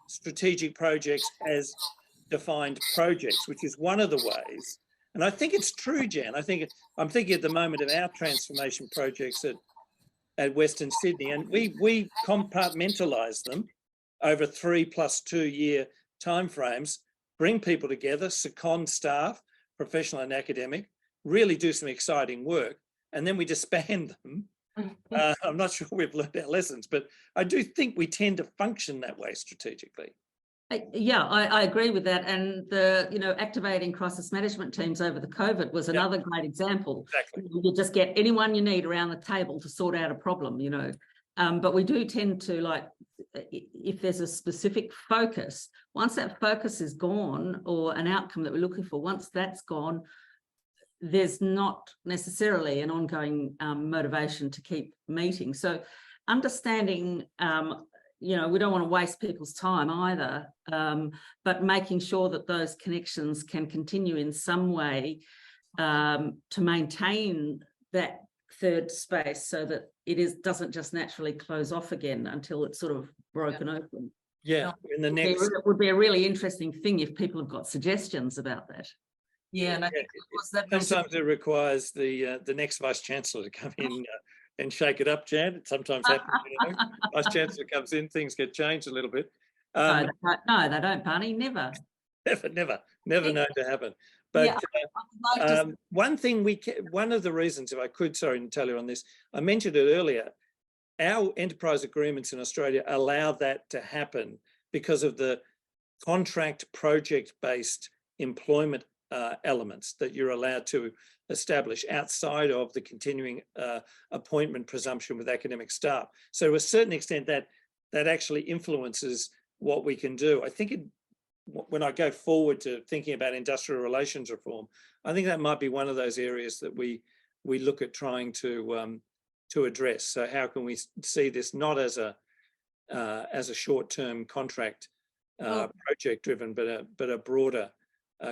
strategic projects as defined projects, which is one of the ways. And I think it's true, Jan. I'm thinking at the moment of our transformation projects at Western Sydney, and we compartmentalise them over 3+2 year timeframes, bring people together, second staff, professional and academic, really do some exciting work, and then we disband them. I'm not sure we've learned our lessons, but I do think we tend to function that way strategically. I agree with that. And the activating crisis management teams over the COVID was another great example. Exactly. You just get anyone you need around the table to sort out a problem, but we do tend to, if there's a specific focus, once that focus is gone, or an outcome that we're looking for, once that's gone, there's not necessarily an ongoing motivation to keep meeting. So understanding, we don't want to waste people's time either, but making sure that those connections can continue in some way to maintain that third space, so that it doesn't just naturally close off again until it's sort of broken open. Yeah, in the next... It would be a really interesting thing if people have got suggestions about that. Yeah, and I think sometimes it requires the next Vice-Chancellor to come in and shake it up, Jan. It sometimes happens, Vice-Chancellor comes in, things get changed a little bit. No, they don't, Barney, never. Never known to happen. But one of the reasons, if I could, sorry, Natalia, on this, I mentioned it earlier, our enterprise agreements in Australia allow that to happen because of the contract project-based employment elements that you're allowed to establish outside of the continuing appointment presumption with academic staff. So to a certain extent, that actually influences what we can do. I think when I go forward to thinking about industrial relations reform, I think that might be one of those areas that we we look at trying to address. So how can we see this not as a short-term contract project driven, but a broader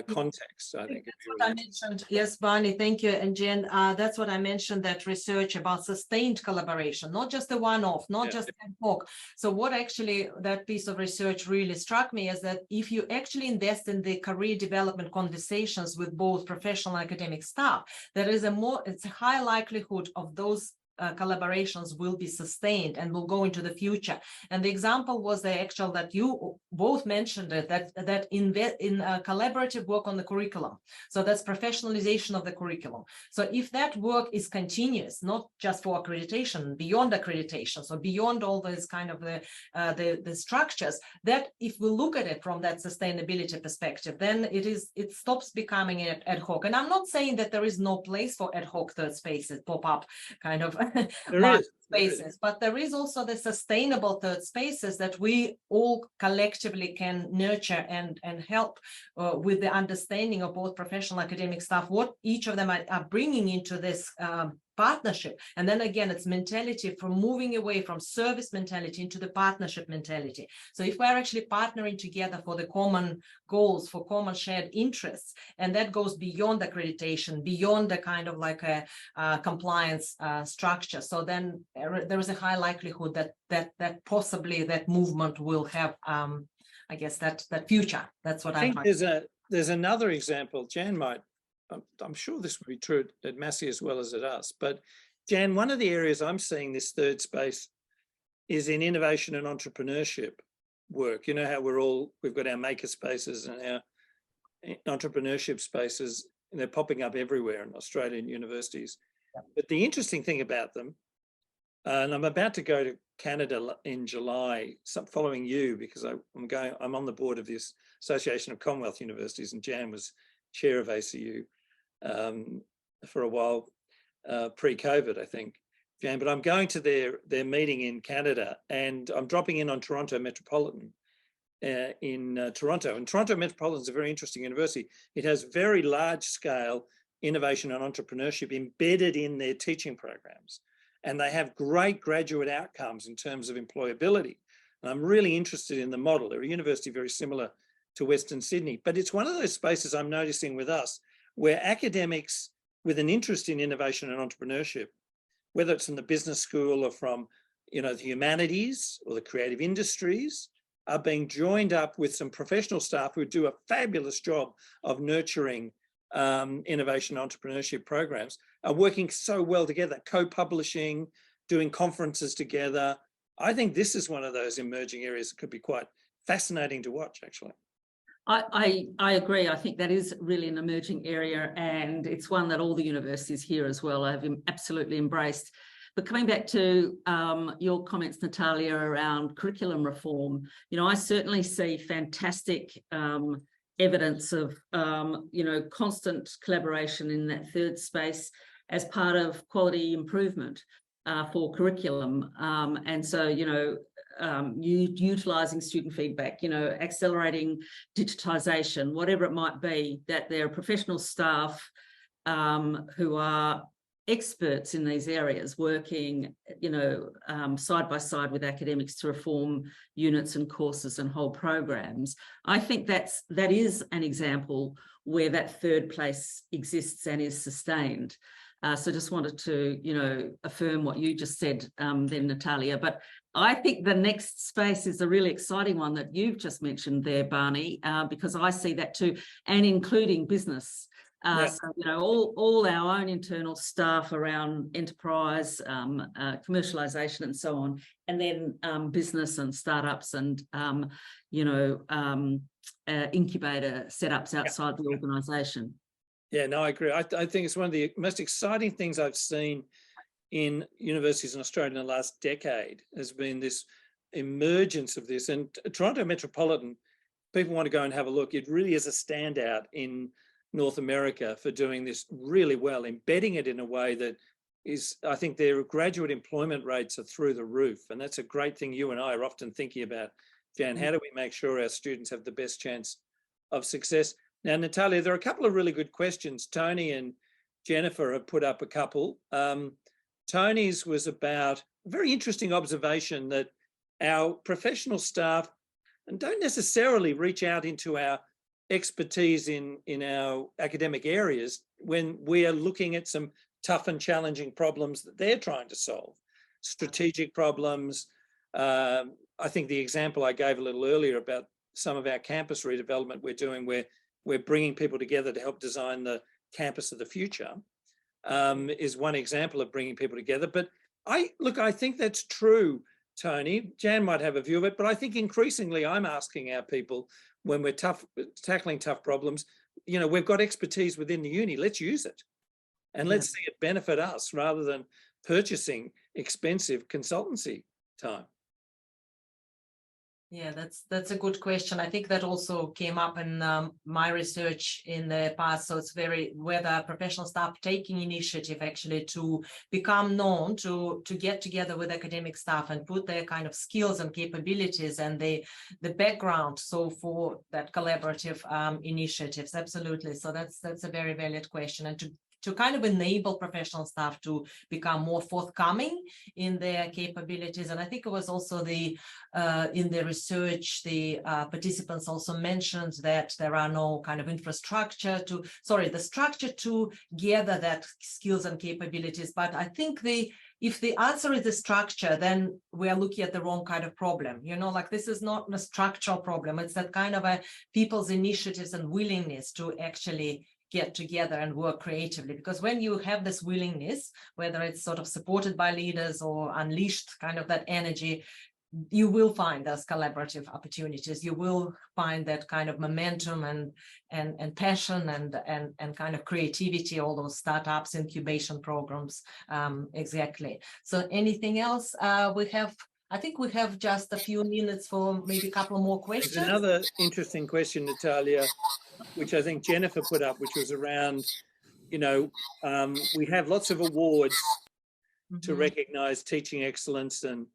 context, I think. That's what I mentioned. Yes, Barney, thank you. And Jen, that's what I mentioned, that research about sustained collaboration, not just a one-off, not just ad hoc. So what actually that piece of research really struck me is that if you actually invest in the career development conversations with both professional and academic staff, it's a high likelihood of those collaborations will be sustained and will go into the future. And the example was the actual that you both mentioned it, that in collaborative work on the curriculum. So that's professionalization of the curriculum. So if that work is continuous, not just for accreditation, beyond accreditation, so beyond all those kind of the structures, that if we look at it from that sustainability perspective, then it stops becoming ad hoc. And I'm not saying that there is no place for ad hoc third spaces pop up kind of spaces, but there is also the sustainable third spaces that we all collectively can nurture and help with the understanding of both professional academic staff, what each of them are bringing into this partnership. And then again, it's mentality from moving away from service mentality into the partnership mentality. So if we're actually partnering together for the common goals, for common shared interests, and that goes beyond accreditation, beyond the kind of like a compliance structure, so then there is a high likelihood that possibly that movement will have I guess that future. That's what I think. There's another example. Jan might, I'm sure this would be true at Massey as well as at us, but Jan, one of the areas I'm seeing this third space is in innovation and entrepreneurship work. You know how we've got our maker spaces and our entrepreneurship spaces, and they're popping up everywhere in Australian universities. But the interesting thing about them, and I'm about to go to Canada in July, following you, because I'm on the board of this Association of Commonwealth Universities, and Jan was chair of ACU for a while pre-COVID, I think, Jan. But I'm going to their meeting in Canada, and I'm dropping in on Toronto Metropolitan in Toronto. And Toronto Metropolitan is a very interesting university. It has very large-scale innovation and entrepreneurship embedded in their teaching programs. And they have great graduate outcomes in terms of employability. And I'm really interested in the model. They're a university very similar to Western Sydney, but it's one of those spaces I'm noticing with us where academics with an interest in innovation and entrepreneurship, whether it's in the business school or from, the humanities or the creative industries, are being joined up with some professional staff who do a fabulous job of nurturing innovation and entrepreneurship programs, are working so well together, co-publishing, doing conferences together. I think this is one of those emerging areas that could be quite fascinating to watch, actually. I agree. I think that is really an emerging area, and it's one that all the universities here as well have absolutely embraced. But coming back to your comments, Natalia, around curriculum reform, I certainly see fantastic evidence of, constant collaboration in that third space as part of quality improvement for curriculum. And so, utilising student feedback, accelerating digitisation, whatever it might be, that there are professional staff who are experts in these areas working, side by side with academics to reform units and courses and whole programs. I think that is an example where that third place exists and is sustained. So just wanted to, affirm what you just said then, Natalia. But I think the next space is a really exciting one that you've just mentioned there, Barney, because I see that too, and including business. So, all our own internal staff around enterprise, commercialisation and so on, and then business and startups and, incubator setups outside the organisation. Yeah, no, I agree. I think it's one of the most exciting things I've seen in universities in Australia in the last decade has been this emergence of this. And Toronto Metropolitan, people want to go and have a look. It really is a standout in North America for doing this really well, embedding it in a way that is, I think their graduate employment rates are through the roof. And that's a great thing you and I are often thinking about, Jan. How do we make sure our students have the best chance of success? Now, Natalia, there are a couple of really good questions. Tony and Jennifer have put up a couple. Tony's was about a very interesting observation that our professional staff and don't necessarily reach out into our expertise in our academic areas when we are looking at some tough and challenging problems that they're trying to solve, strategic problems. I think the example I gave a little earlier about some of our campus redevelopment we're doing, where we're bringing people together to help design the campus of the future, is one example of bringing people together. But I think that's true, Tony. Jan might have a view of it, but I think increasingly I'm asking our people when we're tackling tough problems, you know, we've got expertise within the uni, let's use it. And let's see it benefit us rather than purchasing expensive consultancy time. Yeah, that's a good question. I think that also came up in my research in the past. So it's whether professional staff taking initiative actually to become known, to get together with academic staff and put their kind of skills and capabilities and the background. So for that collaborative initiatives, absolutely. So that's a very valid question, and to kind of enable professional staff to become more forthcoming in their capabilities. And I think it was also in the research, the participants also mentioned that there are no kind of infrastructure the structure to gather that skills and capabilities. But I think if the answer is the structure, then we are looking at the wrong kind of problem. You know, like this is not a structural problem. It's that kind of a people's initiatives and willingness to actually get together and work creatively, because when you have this willingness, whether it's sort of supported by leaders or unleashed kind of that energy, you will find those collaborative opportunities. You will find that kind of momentum and passion and kind of creativity, all those startups, incubation programs. Exactly. So anything else? I think we have just a few minutes for maybe a couple more questions. There's another interesting question, Natalia, which I think Jennifer put up, which was around, you know, we have lots of awards to recognise teaching excellence and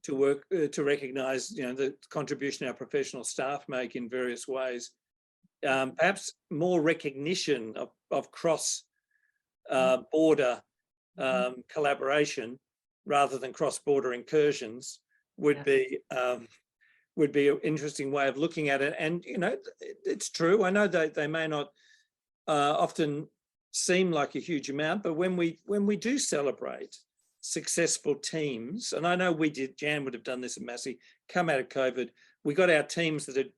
to recognise, you know, the contribution our professional staff make in various ways. Perhaps more recognition of cross border collaboration rather than cross-border incursions would be an interesting way of looking at it. And, you know, it's true. I know that they may not often seem like a huge amount, but when we do celebrate successful teams, and I know Jan would have done this at Massey, come out of COVID, we got our teams that had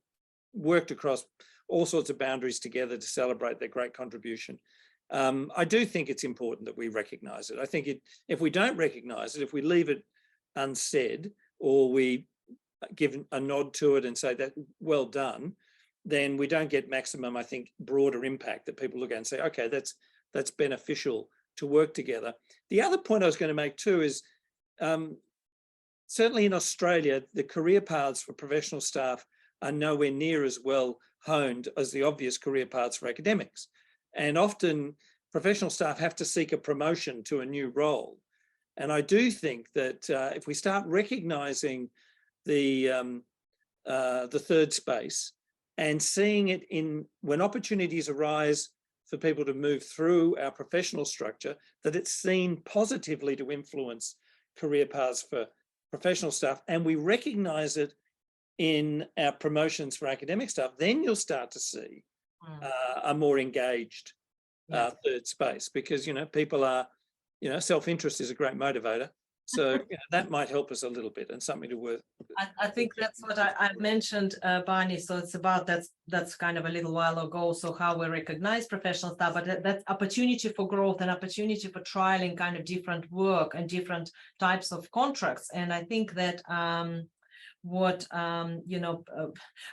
worked across all sorts of boundaries together to celebrate their great contribution. I do think it's important that we recognise it. I think if we don't recognise it, if we leave it unsaid, or we give a nod to it and say that well done, then we don't get maximum, I think, broader impact that people look at and say, okay, that's beneficial to work together. The other point I was going to make too is certainly in Australia, the career paths for professional staff are nowhere near as well honed as the obvious career paths for academics. And often professional staff have to seek a promotion to a new role. And I do think that if we start recognising the third space and seeing it when opportunities arise for people to move through our professional structure, that it's seen positively to influence career paths for professional staff, and we recognise it in our promotions for academic staff, then you'll start to see a more engaged third space, because, you know, people are, you know, self-interest is a great motivator. So you know, that might help us a little bit, and something to work. I think that's what I mentioned, Barney. So it's about that's kind of a little while ago. So how we recognize professional staff, but that's opportunity for growth and opportunity for trialing kind of different work and different types of contracts. And I think that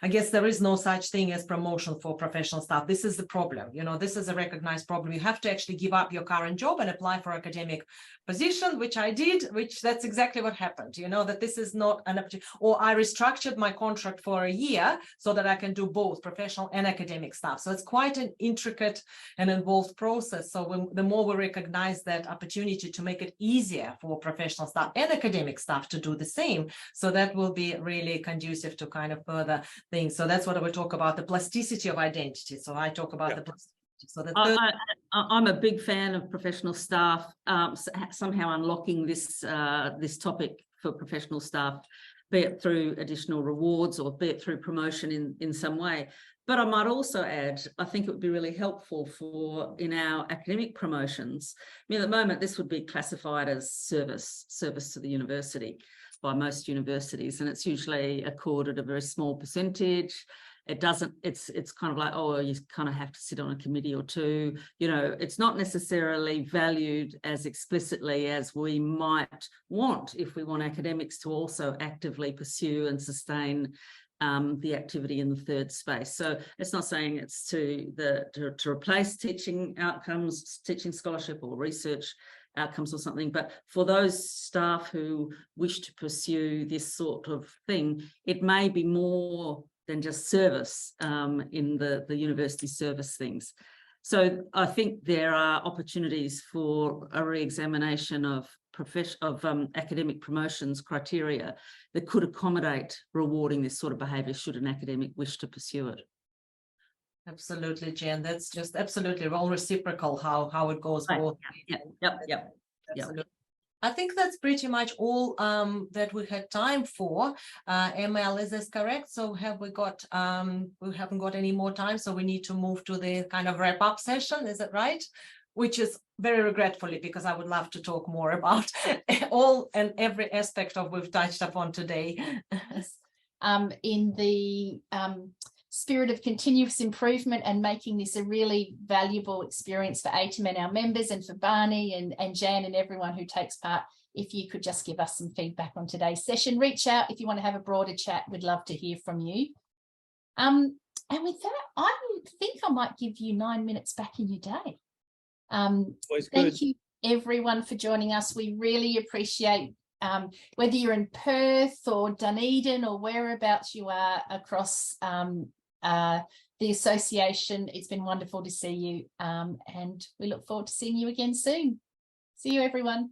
I guess there is no such thing as promotion for professional staff. This is the problem. You know, this is a recognized problem. You have to actually give up your current job and apply for academic position, which I did, which that's exactly what happened. You know, that this is not an opportunity, or I restructured my contract for a year so that I can do both professional and academic staff. So it's quite an intricate and involved process. So the more we recognize that opportunity to make it easier for professional staff and academic staff to do the same, so that will be really conducive to kind of further things. So that's what I would talk about, the plasticity of identity. So I talk about the So the third, I'm a big fan of professional staff somehow unlocking this this topic for professional staff, be it through additional rewards or be it through promotion in some way. But I might also add, I think it would be really helpful for in our academic promotions. I mean, at the moment, this would be classified as service to the university by most universities, and it's usually accorded a very small percentage. It doesn't, it's kind of like, oh, you kind of have to sit on a committee or two. You know, it's not necessarily valued as explicitly as we might want if we want academics to also actively pursue and sustain the activity in the third space. So it's not saying it's to replace teaching outcomes, teaching scholarship or research outcomes or something, but for those staff who wish to pursue this sort of thing, it may be more than just service in the university service things. So I think there are opportunities for a re-examination of academic promotions criteria that could accommodate rewarding this sort of behaviour should an academic wish to pursue it. absolutely, Jen. That's just absolutely all reciprocal how it goes both. Yep. Absolutely. I think that's pretty much all that we had time for. ML, is this correct? So have we got, we haven't got any more time, so we need to move to the kind of wrap-up session, is that right? Which is very regretfully, because I would love to talk more about all and every aspect of we've touched upon today. In the spirit of continuous improvement and making this a really valuable experience for ATEM and our members, and for Barney and Jan and everyone who takes part, if you could just give us some feedback on today's session. Reach out if you want to have a broader chat. We'd love to hear from you. And with that, I think I might give you 9 minutes back in your day. Thank you everyone for joining us. We really appreciate whether you're in Perth or Dunedin or whereabouts you are across the association. It's been wonderful to see you, and we look forward to seeing you again soon. See you, everyone.